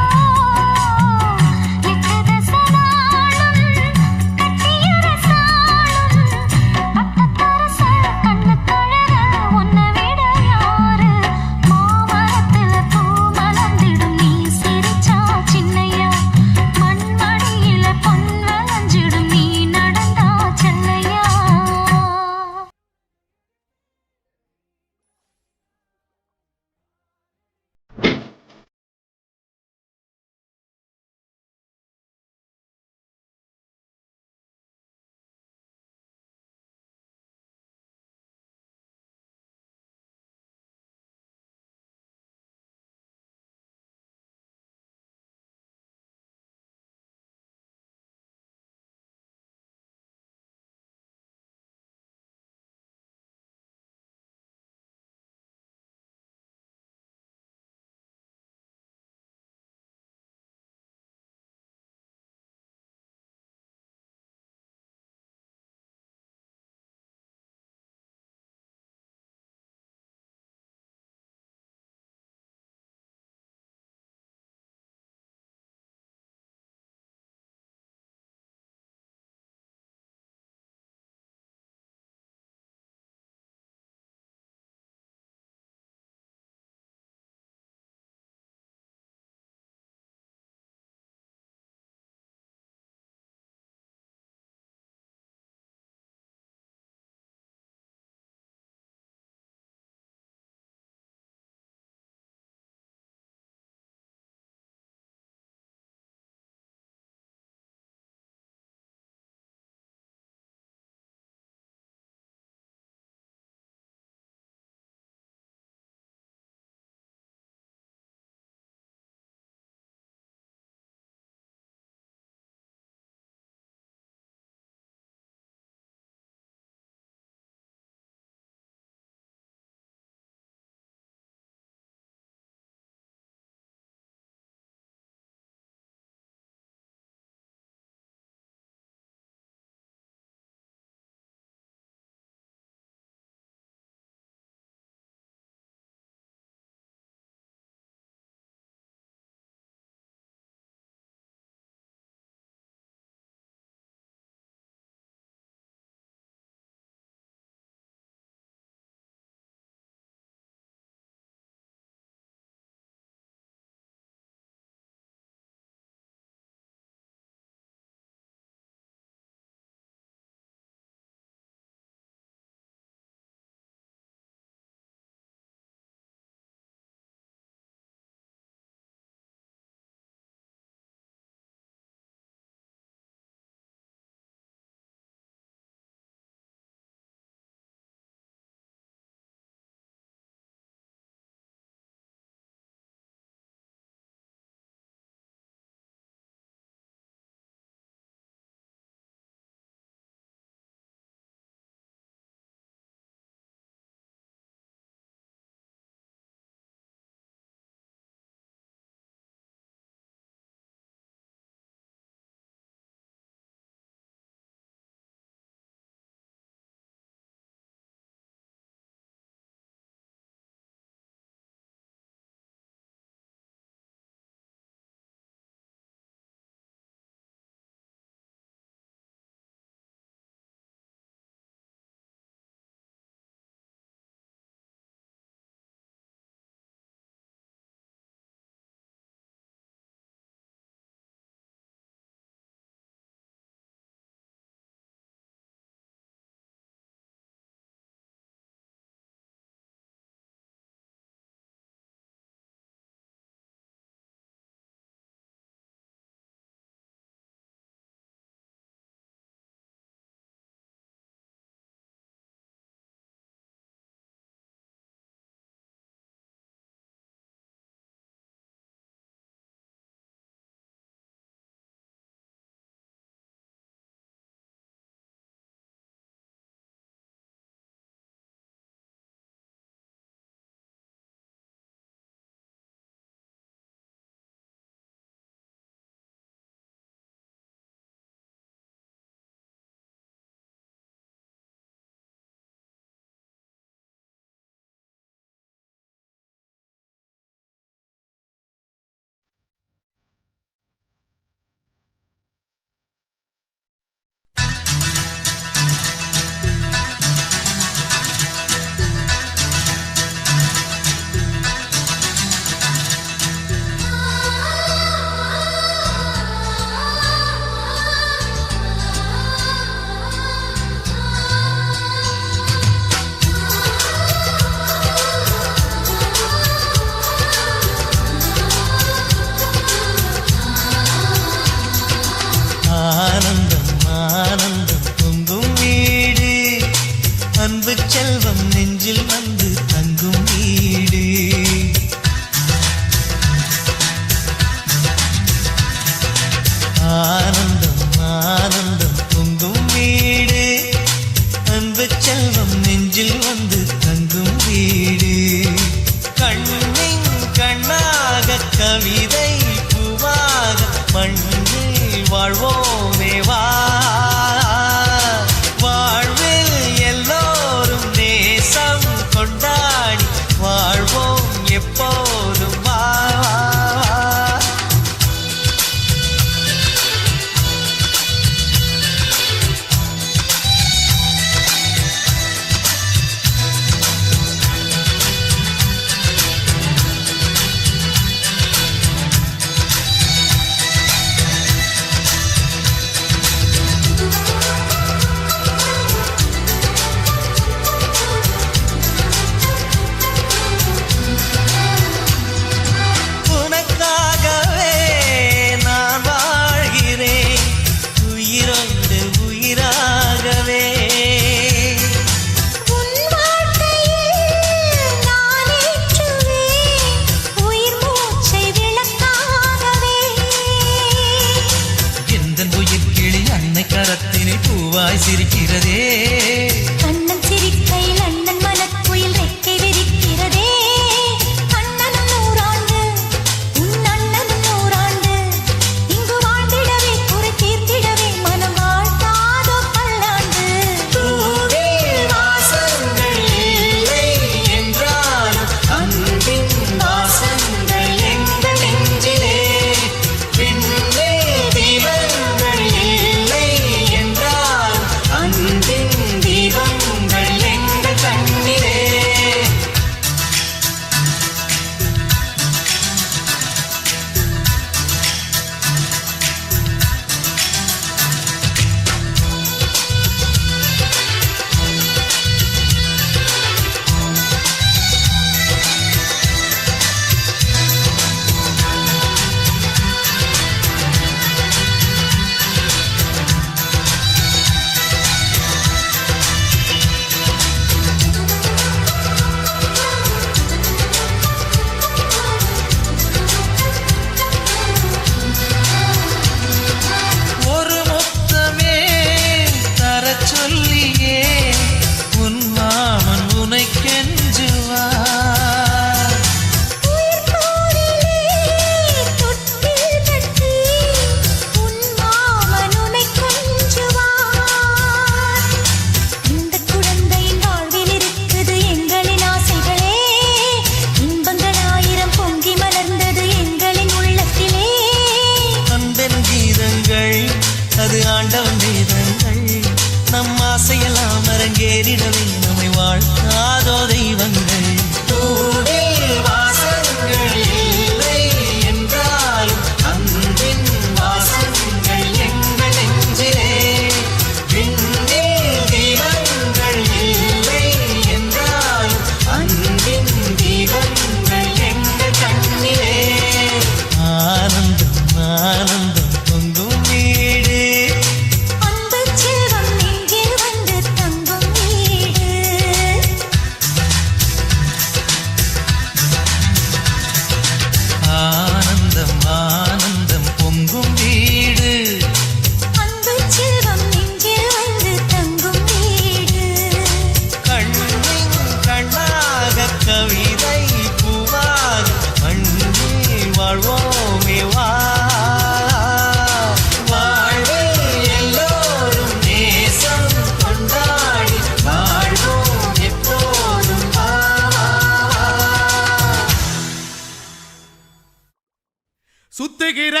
சுத்துகிற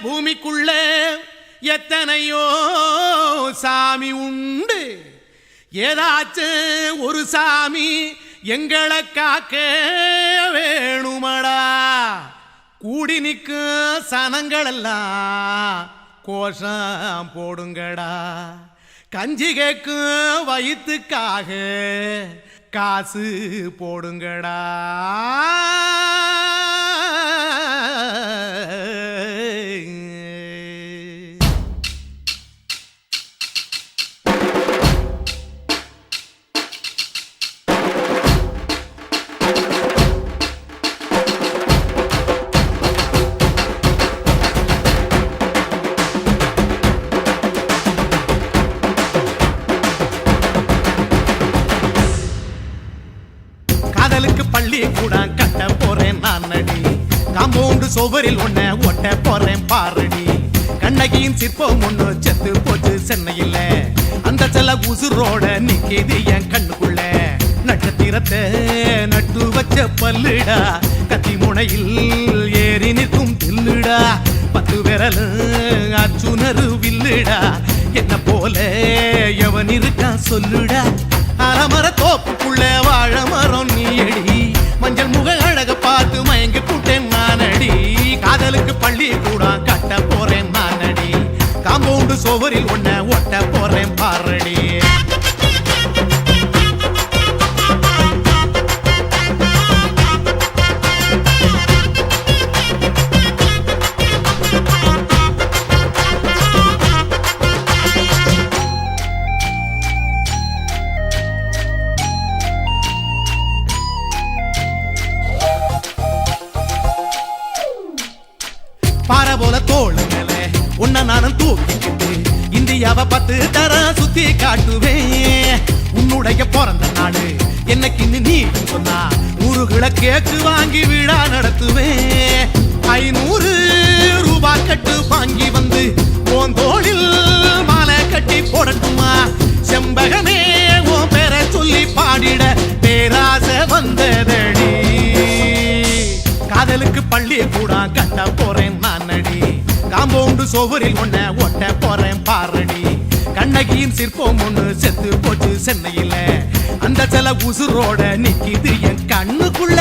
பூமிக்குள்ள எத்தனையோ சாமி உண்டு. ஏதாச்சும் ஒரு சாமி எங்களை காக்க வேணுமடா. கூடி நிற்கும் சனங்களெல்லாம் கோஷம் போடுங்கடா. கஞ்சி கேக்கும் வயிற்றுக்காக காசு போடுங்கடா. காதலுக்கு பள்ளி கூட கட்ட போறேன் நான் நடி. காம்பவுண்டு சுவரில் ஒன்ன ஒட்ட போறேன் பாரடி. கண்ணகியின் சிற்பம் ஒண்ணு செத்து போச்சு சென்னையில். அந்த செல்ல உசுரோட நிக்கிது என் கண்ணுக்குள்ள. நட்சத்திரத்தை நட்டு வச்ச பல்லுடா. கத்தி முனையில் ஏறி நிற்கும் தில்லுடா. 10 விரல் அச்சுணரு வில்லுடா. என்ன போல எவன் இருக்கா சொல்லுடா. அலமர தோப்புக்குள்ள வாழ மரம் நீயடி. மஞ்சள் முக அழக பார்த்து மயங்கி கூட்டேன் நானடி. காதலுக்கு பள்ளி கூட கட்ட போறேன் நானடி. காம்பவுண்டு சுவரில் ஒன்ன ஒட்ட போறேன் பாரடி. பாறை போல தோளு மேல உன்ன நானும் தூக்கிக்கிட்டு இந்தியாவை 10 தரம் சுத்தி காட்டுவேன். உன்னுடைய பிறந்த நாடு என்னைக்கு நீ சொன்னா 100 கிலோ கேக்கு வாங்கி விழா நடத்துவேன். 500 ரூபாய் கட்டு வாங்கி வந்து உன் தோளில் மாலை கட்டி போடட்டுமா. செம்பகமே உன் பேரை சொல்லி பாடிட பேராசை வந்ததடி. காதலுக்கு பள்ளி கூட கட்ட போறேன் நானடி. காம்பவுண்டு சுவரில் ஒன்ன ஒட்ட போறேன் பாரடி. கண்ணகியின் சிற்பம் ஒண்ணு செத்து போச்சு சென்னையில். அந்த சில உசுரோட நிக்கிது என் கண்ணுக்குள்ள.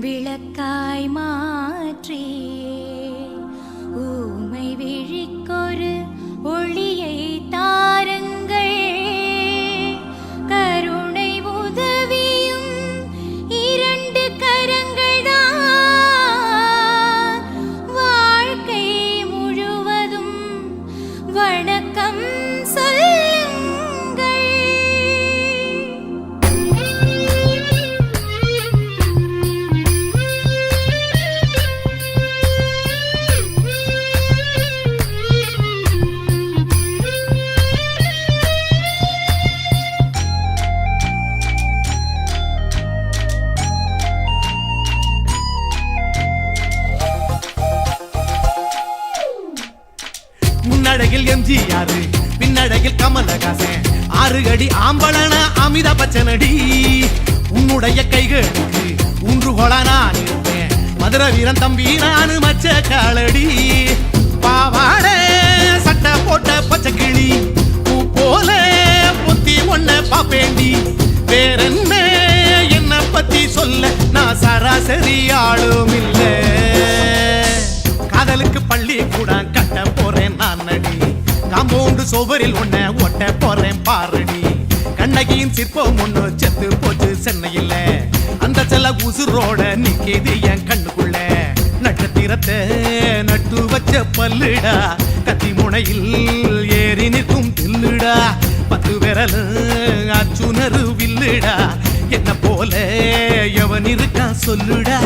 விளக்காய் மாற்றி ஊமை விழிக்கொரு ஒளியை தாருங்கள். கருணை உதவியும் 2 கரங்கள் தான். வாழ்க்கை முழுவதும் வணக்கம் முன்னழகில் எம்ஜிஆர் பின்னழகில் கமலஹாசன் 6 அடி ஆம்பளன அமிதாப் பச்சனடி. உன்னுடைய கைகளுக்கு ஊன்றுகோலா நான் இருப்பேன். மதுரை வீரன் தம்பி நான் மச்ச காலடி. பாவாட சட்டை போட்ட பச்சை கிளி பூ போல பொத்தி ஒன்ன பாப்பேண்டி. வேறென்ன என்ன பத்தி சொல்ல நான் சராசரி ஆளும் இல்ல. காதலுக்கு பள்ளி கூட கட்ட போறேன் நானடி. காம்பவுண்டு சுவரில் ஒன்ன ஒட்ட போறேன் பாரடி. கண்ணகியின் சிற்பம் ஒண்ணு செத்து போச்சு சென்னையில். அந்த செல்ல உசுரோட நிக்கிது என் கண்ணுக்குள்ள. நட்சத்திரத்தை நட்டு வச்ச பல்லுடா. கத்தி முனையில் ஏறி நிற்கும் தில்லுடா. 10 விரல் அச்சுணரு வில்லுடா. என்ன போல எவன் இருக்கா சொல்லுடா.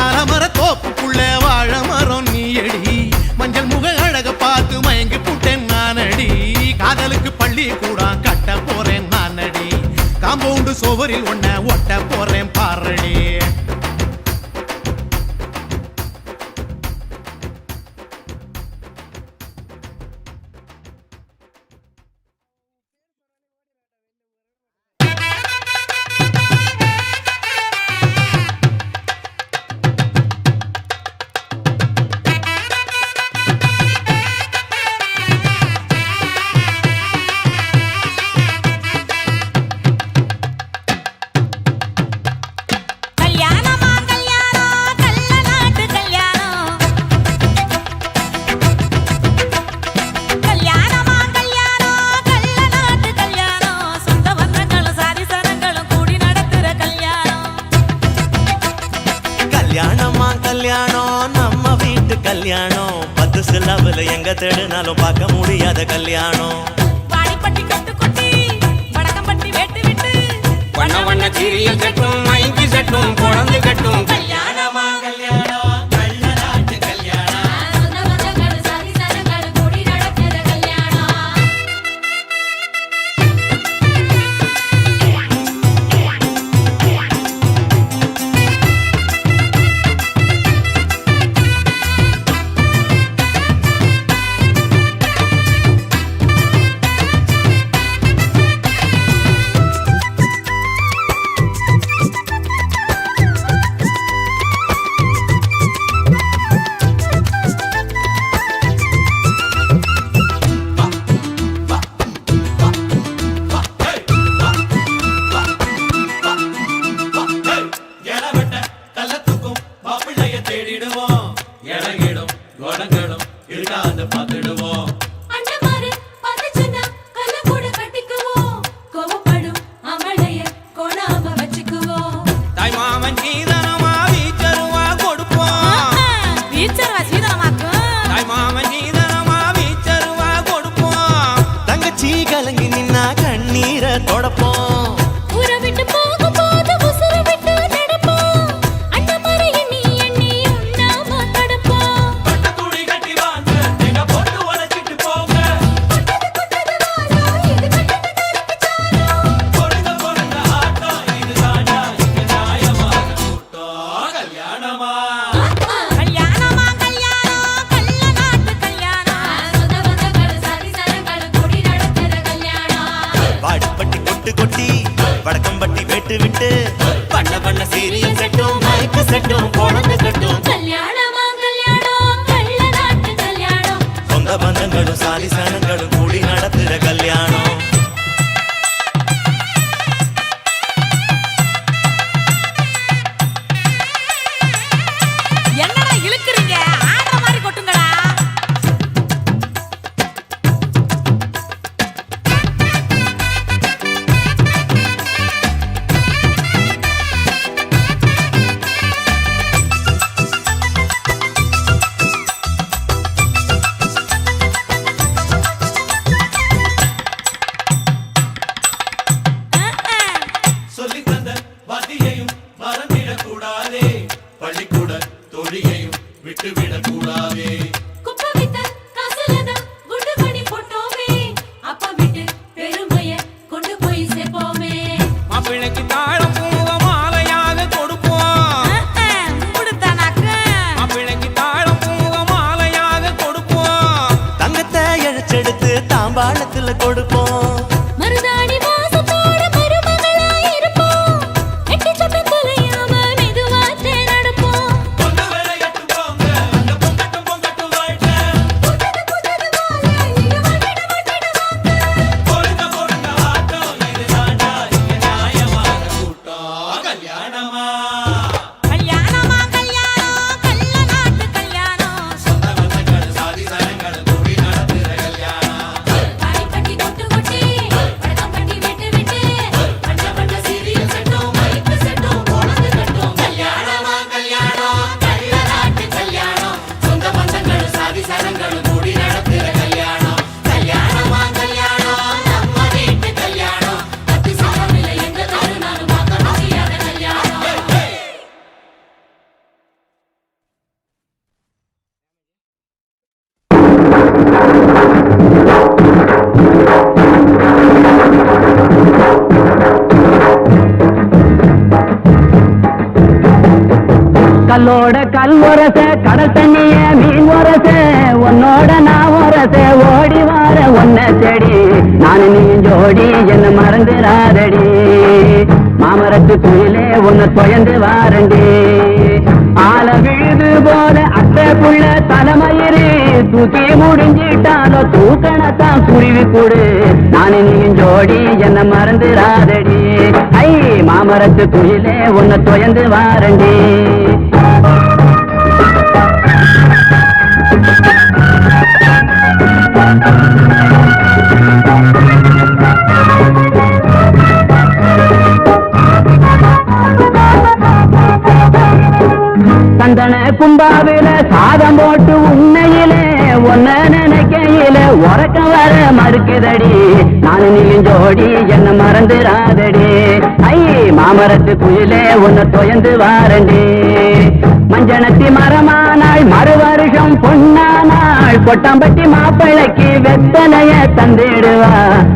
அலமர தோப்புக்குள்ள வாழ மரம் நீயடி. மஞ்சள் முக அழக பார்த்து மயங்கி புட்டேன் நானடி. காதலுக்கு பள்ளி கூட சோவரில் ஒன்ன ஒட்ட போறேன் பாரடி. கல்யாணம் நம்ம வீட்டு கல்யாணம் 10 சிலவுல எங்க தேடினாலும் பார்க்க முடியாத கல்யாணம். வாடிப்பட்டி கட்டு கொட்டி வடக்கம்பட்டி வேட்டு விட்டு வண்ண வண்ண சீரியல் செட்டும் மைங்கி செட்டும் குழந்தை கட்டும் கல்யாணமா கல்யாணம் கள்ள நாட்டு கல்யாணம் சொந்த பந்தங்கள் சாதி சனங்கள் கூடி நடக்கிற கல்யாணம். எடவெட்ட கள்ளத்துக்கும் மாப்பிள்ளைய தேடிடுவோம். எடகிடும் கோடங்களும் இருக்காது பார்த்துடுவோம். அண்ணமாரு பதச்சுன்னா கல்ல கூட கட்டிக்குவோம். கோவப்படும் அமளைய கோணாம வச்சுக்குவோம். தாய் மாமன் சீதனமா வீச்சருவா கொடுப்போம். வீச்சர்வா சீதனமாக்கும் தாய் மாமன் சீதனமா வீச்சருவா கொடுப்போம். தங்கச்சி கலங்கி நின்னா கண்ணீரை தொடப்போம். ஊரை விட்டு போகும்போது உசுரை விட்டு நடப்போம். அண்ணமாரு எண்ணி எண்ணி உண்ணாம தடுப்போம். பட்டு துணி கட்டி வாங்க எங்க போட்டு உடைச்சிட்டு போங்க. பொருங்க பொருங்க ஆட்டம் இதுதானா இங்க நியாயமான கூட்டம். கல்யாணமா கல்யாணமா கல்யாணம் கள்ள நாட்டு கல்யாணம் சொந்த பந்தங்கள் சாதி சனங்கள் கூடி நடக்கிற கல்யாணம். வாடிப்பட்டி கொட்டு கொட்டி வடக்கம்பட்டி வேட்டு விட்டு வண்ண வண்ண சீரியல் செட்டும் மைக்கு செட்டும் குழந்தை கட்டும் கல்யாணமா கல்யாணம் கள்ள நாட்டு கல்யாணம். சொந்த பந்தங்களும் சாதி சனங்களும் கூடி நடத்துற கல்யாணம். என்னடா இழுக்குறீங்க ஆடுற மாதிரி கொட்டுங்கடா. சொல்லி தந்த வாத்தியையும் மறந்திடக்கூடாதே. பள்ளிக்கூட தொழியையும் விட்டுவிடக்கூடாதே. குப்பை வித்த காசுலதான் குண்டு மணி போட்டோமே. அப்பா விட்டு பெருமைய கொண்டு போய் சேர்ப்போமே. மாப்பிள்ளைக்கு தாழம் பூவ மாலையாக கொடுப்போம். கொடுத்தானாக்கு மாப்பிள்ளைக்கு தாழம் பூவ மாலையாக கொடுப்போம். தங்கத்தை இழைச்செடுத்து தாம்பாளத்துல கொடுப்போம். மருதாணி வாசத்தோட மருமகளா இருப்போம். எட்டி சத்தம் தொலையாம மெதுவாத்தே நடப்போம். பொண்ணு விளையாட்டு போங்க அந்த பொங்கட்டும் பொங்கட்டும் வாழ்க்கை. பொருங்க பொருங்க ஆட்டம் இதுதானா இங்க நியாயமான கூட்டம். கல்யாணமா கல்யாணமா கல்யாணம் கள்ள நாட்டு கல்யாணம் சொந்த பந்தங்கள் சாதி சனங்கள் கூடி நடத்துற கல்யாணம். வாடிப்பட்டி கொட்டு கொட்டி வடக்கம்பட்டி விட்டு விட்டு வண்ண வண்ண சீரியல் செட்டும் மைக்கு செட்டும் குழந்தை கட்டும். கல்யாணமா கல்யாணம் கள்ள நாட்டு கல்யாணம். சொந்த பந்தங்கள் சாதி சனங்கள் கூடி நடத்துற கல்யாணம். கல்யாணமா கல்யாணம் நம்ம வீட்டு கல்யாணம். பத்து சாமில எங்க தருணாலும் பார்க்க முடியாத கல்யாணம். கல்லோட கல் உரச கடல் தண்ணிய மீன் உரச உன்னோட நான் உரச ஓடி வார ஒன்ன செடி நான் நீ ஜோடி என்ன மறந்துடாதடி மாமரத்து குயிலே உன்னை தொயந்து வாரண்டி ஆல விழுது போல அத்தை புள்ள தலைமயிறு தூக்கி முடிஞ்சிட்டாலோ தூக்கணத்தான் குருவி கூடு நான் நீயும் ஜோடி என்ன மறந்துடாதடி ஐ மாமரத்து குயிலே உன்னை தொயந்து வாரண்டி சந்தன கும்பாவில சாதம் போட்டு உன்னையிலே ஒன்ன நினைக்கையில உறக்க வர மறுக்குதடி நானு நீயும் ஜோடி என்ன மறந்துடாதடி ஐ மாமரத்து குயிலே உன்னை தொயந்து வாரண்டி மஞ்சனத்தி மரமானாள் மறு வருஷம் பொன்னானாள் கொட்டாம்பட்டி மாப்பிளைக்கு வெத்தலைய தந்திடுவா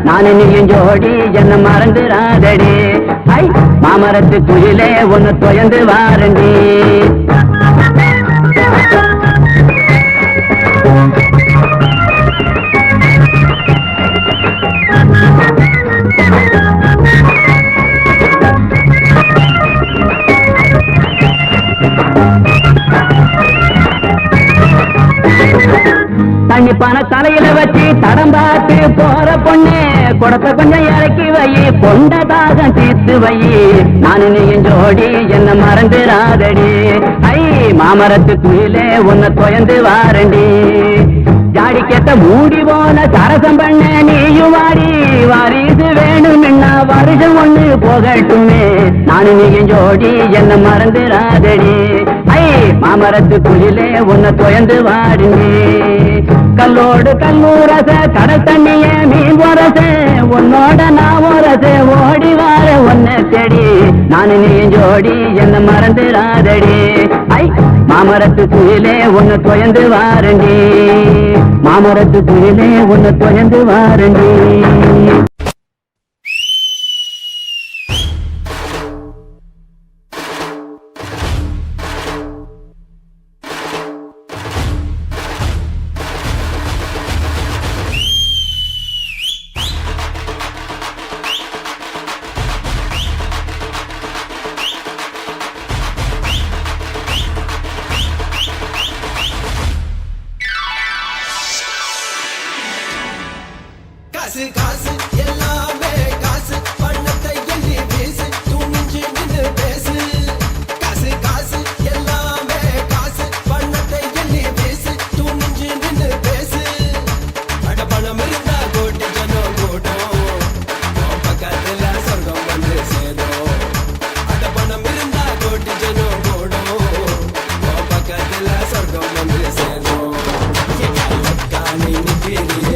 நானு நீயும் ஜோடி என்ன மறந்துடாதடி ஐ மாமரத்து குயிலே உன்னை தொயந்து வாரண்டி தண்ணி பண தலையில வச்சு தடம் பார்த்து போற பொண்ணு குடத்தை கொஞ்சம் இறக்கி வை பொண்ட தாகம் தீர்த்து வை நானு நீயும் ஜோடி என்ன மறந்துடாதடி ஐ மாமரத்து குயிலே உன்னை தொயந்து வாரண்டி ஜாடி கேட்ட மூடி போல சரசம் பண்ண நீயும் வாடி வாரிசு வேணும்னா வருஷம் ஒண்ணு போகட்டுமே நானு நீயும் ஜோடி என்ன மறந்துடாதடி ஐ மாமரத்து குயிலே உன்னை தொயந்து வாடுங்க கல்லோடு கல்லூரச கடல் தண்ணிய மீன் உரச உன்னோட நான் உரச ஓடி வார ஒன்ன செடி நானு நீயும் ஜோடி என்ன மறந்துடாதடி ஐ மாமரத்து குயிலே உன்னை தொயந்து வாரண்டி மாமரத்து குயிலே உன்னை தொயந்து வாரண்டி காசு காசு எல்லாமே காசு பணத்தை எண்ணி பேசு துணிஞ்சு நின்று பேசு காசு காசு எல்லாமே காசு பணத்தை எண்ணி பேசு துணிஞ்சு நின்று பேசு அட பணம் இருந்தா கோட்டி ஜனம் கூட்டம் பக்கத்துல சொர்க்கம் வந்து சேரும் அட பணம் இருந்தா கோட்டி ஜனம் கூடும் பக்கத்துல சொர்க்கம் வந்து சேரும் காணி நிற்கிறே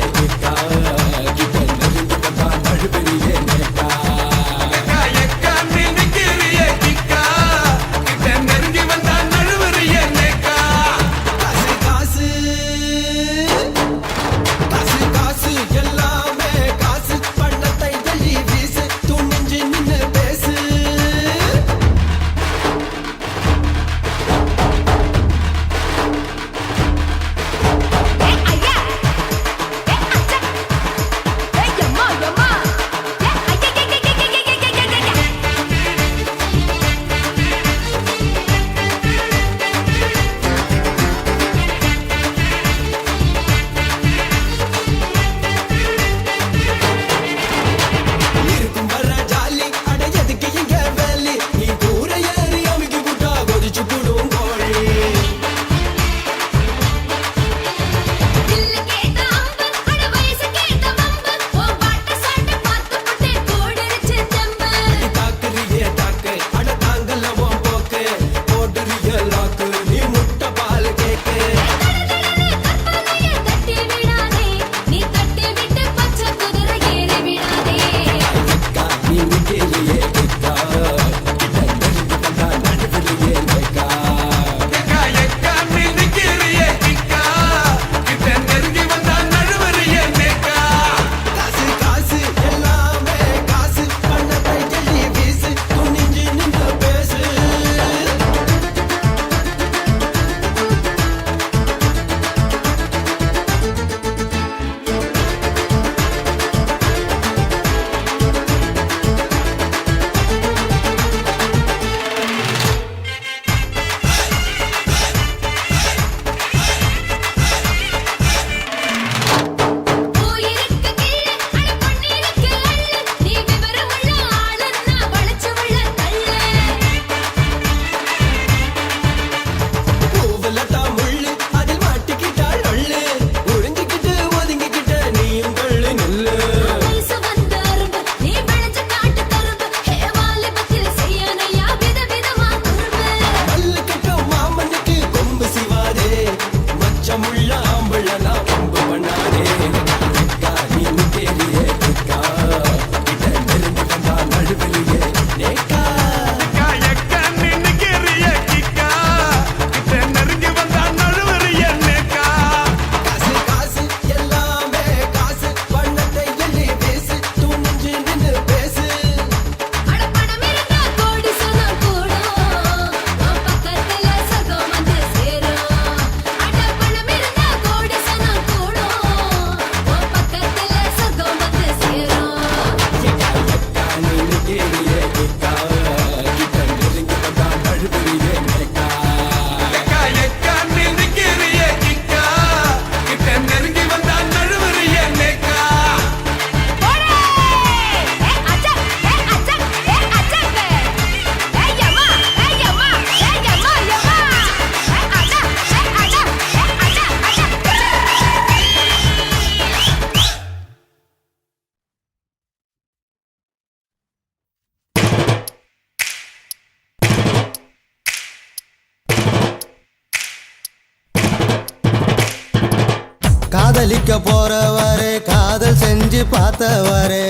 காதலிக்க போறவரே காதல் செஞ்சு பார்த்தவரே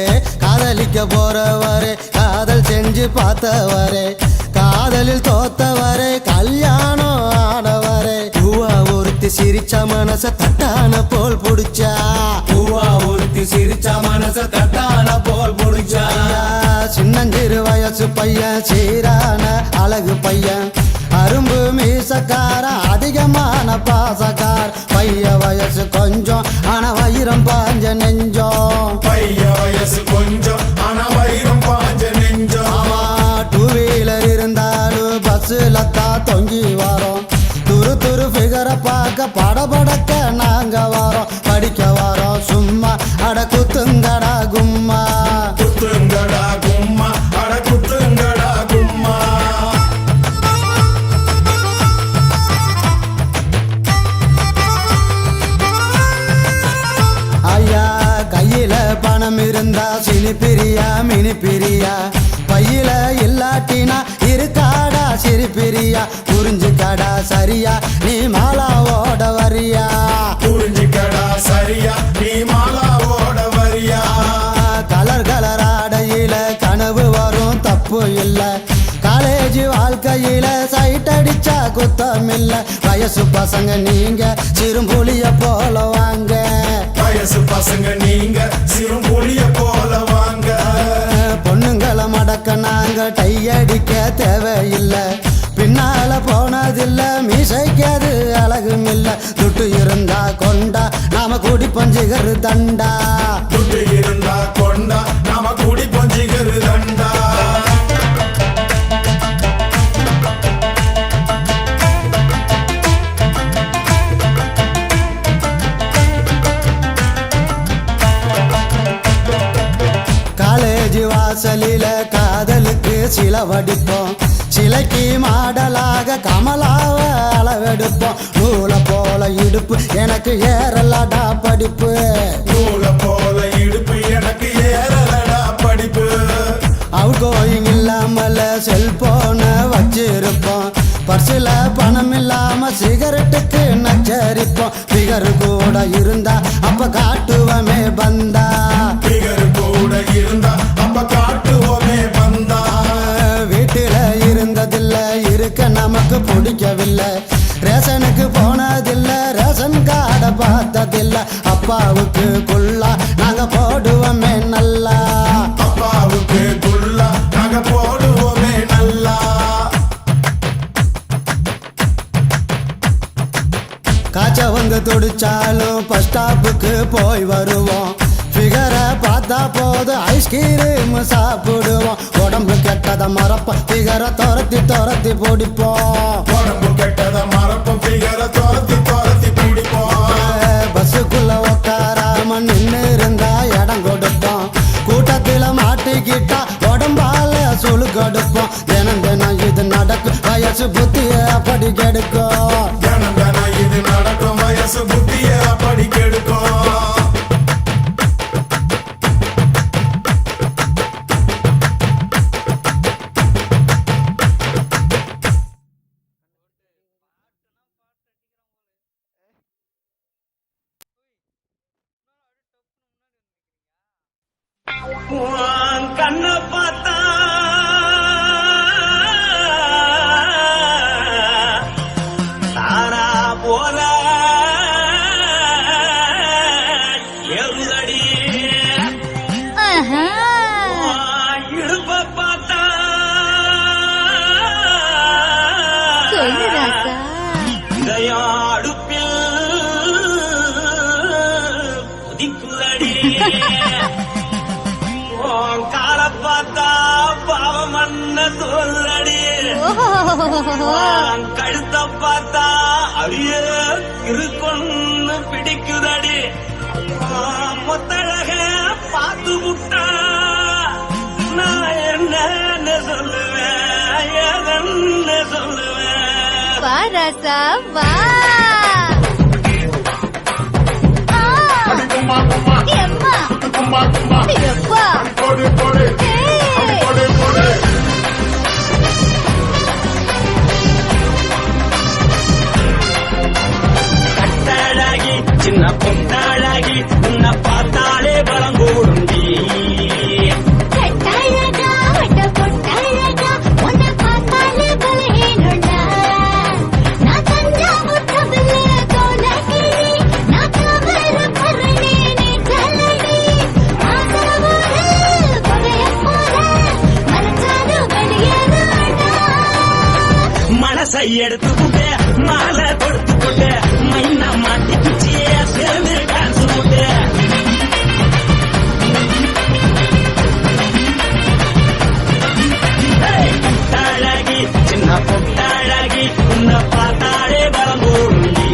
காதலிக்க போறவரே காதல் செஞ்சு பார்த்தவரே காதலில் தோத்தவரே கல்யாணம் ஆனவரே பூவா ஒருத்தி சிரிச்ச மனச தட்டான போல் புடிச்சா பூவா ஒருத்தி சிரிச்ச மனச தட்டான போல் புடிச்சா சின்னஞ்சிறு வயசு பையன் சீரான அழகு பையன் அரும்பு மீசக்கார அதிகமான பாசக்கார் பைய வயசு கொஞ்சம் ஆனா வைரம் பாஞ்ச நெஞ்சம் பைய வயசு கொஞ்சம் ஆனா வைரம் பாஞ்ச நெஞ்சம் டூ வீலர் இருந்தாலும் பஸ்ல தான் தொங்கி வரோம் துரு துரு ஃபிகரை பார்க்க படபடக்க நாங்க வரோம் படிக்க வரோம் சும்மா அட குத்துங்கடா கும்மா குத்துங்கடா கும்மா அட குத்துங்கடா கும்மா ஐயா கையில பணம் இருந்தா சினி பிரியா மினி பிரியா பையில இல்லாட்டினா இருக்காடா சிரி பிரியா புரிஞ்சுக்கடா சரியா நீ மாலாவோட வரியா புரிஞ்சுக்கடா சரியா நீ மாலாவோட வரியா கலர் கலர் ஆடையில கனவு வரும் தப்பு இல்ல காலேஜ் வாழ்க்கையில சைட் அடிச்சா குத்தம் இல்ல வயசு பசங்க நீங்க சிறும்புலிய போல வாங்க வயசு பசங்க நீங்க சிறும்புலிய போல வாங்க பொண்ணுங்களை மடக்க நாங்க டை அடிக்க தேவையில்லை பின்னால போனதில்ல மீசைக்காது அழகும் இல்ல துட்டு இருந்தா கொண்டா நாம கூடி பஞ்சுகரு தண்டா துட்டு இருந்தா கொண்டா நாம கூடி பஞ்சுகரு தண்டா காலேஜ் வாசலில காதலுக்கு சில வடிப்போம் சிலைக்கு மாடலாக கமலாவ அளவெடுப்போம் நூலை போல இடுப்பு எனக்கு ஏறலடா படிப்பு நூலை போல இடுப்பு எனக்கு ஏறலடா படிப்பு அவுட் கோயிங் இல்லாமல செல்போன வச்சிருப்போம் பர்சில பணம் இல்லாம சிகரெட்டுக்கு நச்சரிப்போம் பிகர் கூட இருந்தா அப்ப காட்டுவமே பந்தா பிகர் கூட இருந்தா அப்ப காட்டுவோமே பந்தா வீட்டுல இருந்ததில்ல இருக்க நமக்கு பிடிக்கவில்லை ரேஷனுக்கு போனதில்ல ரேஷன் கார்டை பார்த்ததில்ல அப்பாவுக்கு குள்ளா நாங்க போடுவோமே நல்லா அப்பாவுக்கு குள்ளா நாங்க போடுவோமே நல்லா காய்ச்சவங்க துடிச்சாலும் பஸ் ஸ்டாப்புக்கு போய் வருவோம் ஃபிகரை பார்த்தா போது ஐஸ்கிரீம் சாப்பிடுவோம் உடம்பு கெட்டத மறப்ப ஃபிகரை துரத்தி துரத்தி பிடிப்போம் உடம்பு கெட்டத மறப்போம் ஃபிகரை துரத்தி துரத்தி பிடிப்போம் பஸ்ஸுக்குள்ள உட்காராம நின்று இருந்தா இடம் கொடுப்போம் கூட்டத்தில் மாட்டிக்கிட்டா உடம்பால சுழு கொடுப்போம் தினம் தினம் இது நடக்கும் வயசு புத்திய அப்படி கெடுக்கும் தினம் தினம் இது நடக்கும் வயசு புத்திய அப்படி கெடுக்கும் கண்ண பார்த்தா தாரா போல எருதடி இடுப்ப பார்த்தா இதயம் அடுப்பில் உதிக்குதடி கால பார்த்தா பாவம் அண்ண சொல்லடி கழுத்த பார்த்தா அழிய இருக்குன்னு பிடிக்குதடி மொத்தழக பார்த்து விட்டா நான் என்ன சொல்லுவேன் எதன்னு சொல்லுவேன் வாராசா வா கட்டழகி சின்ன பொட்டாள கையெடுத்து புட்டு மாலை கொடுத்து போட்டு மைனா மாட்டி குச்சியே சேர்ந்து டான்ஸ் போட்டு பொட்டாழகி சின்ன பொட்டாழகி உன்னை பார்த்தாலே பலம் போடுங்கி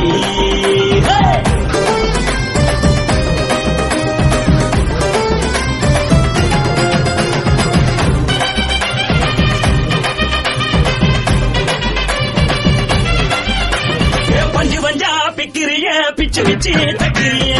பஞ்சு பஞ்சா பிக்கிறிய பிச்சு பிச்சு தக்கிறிய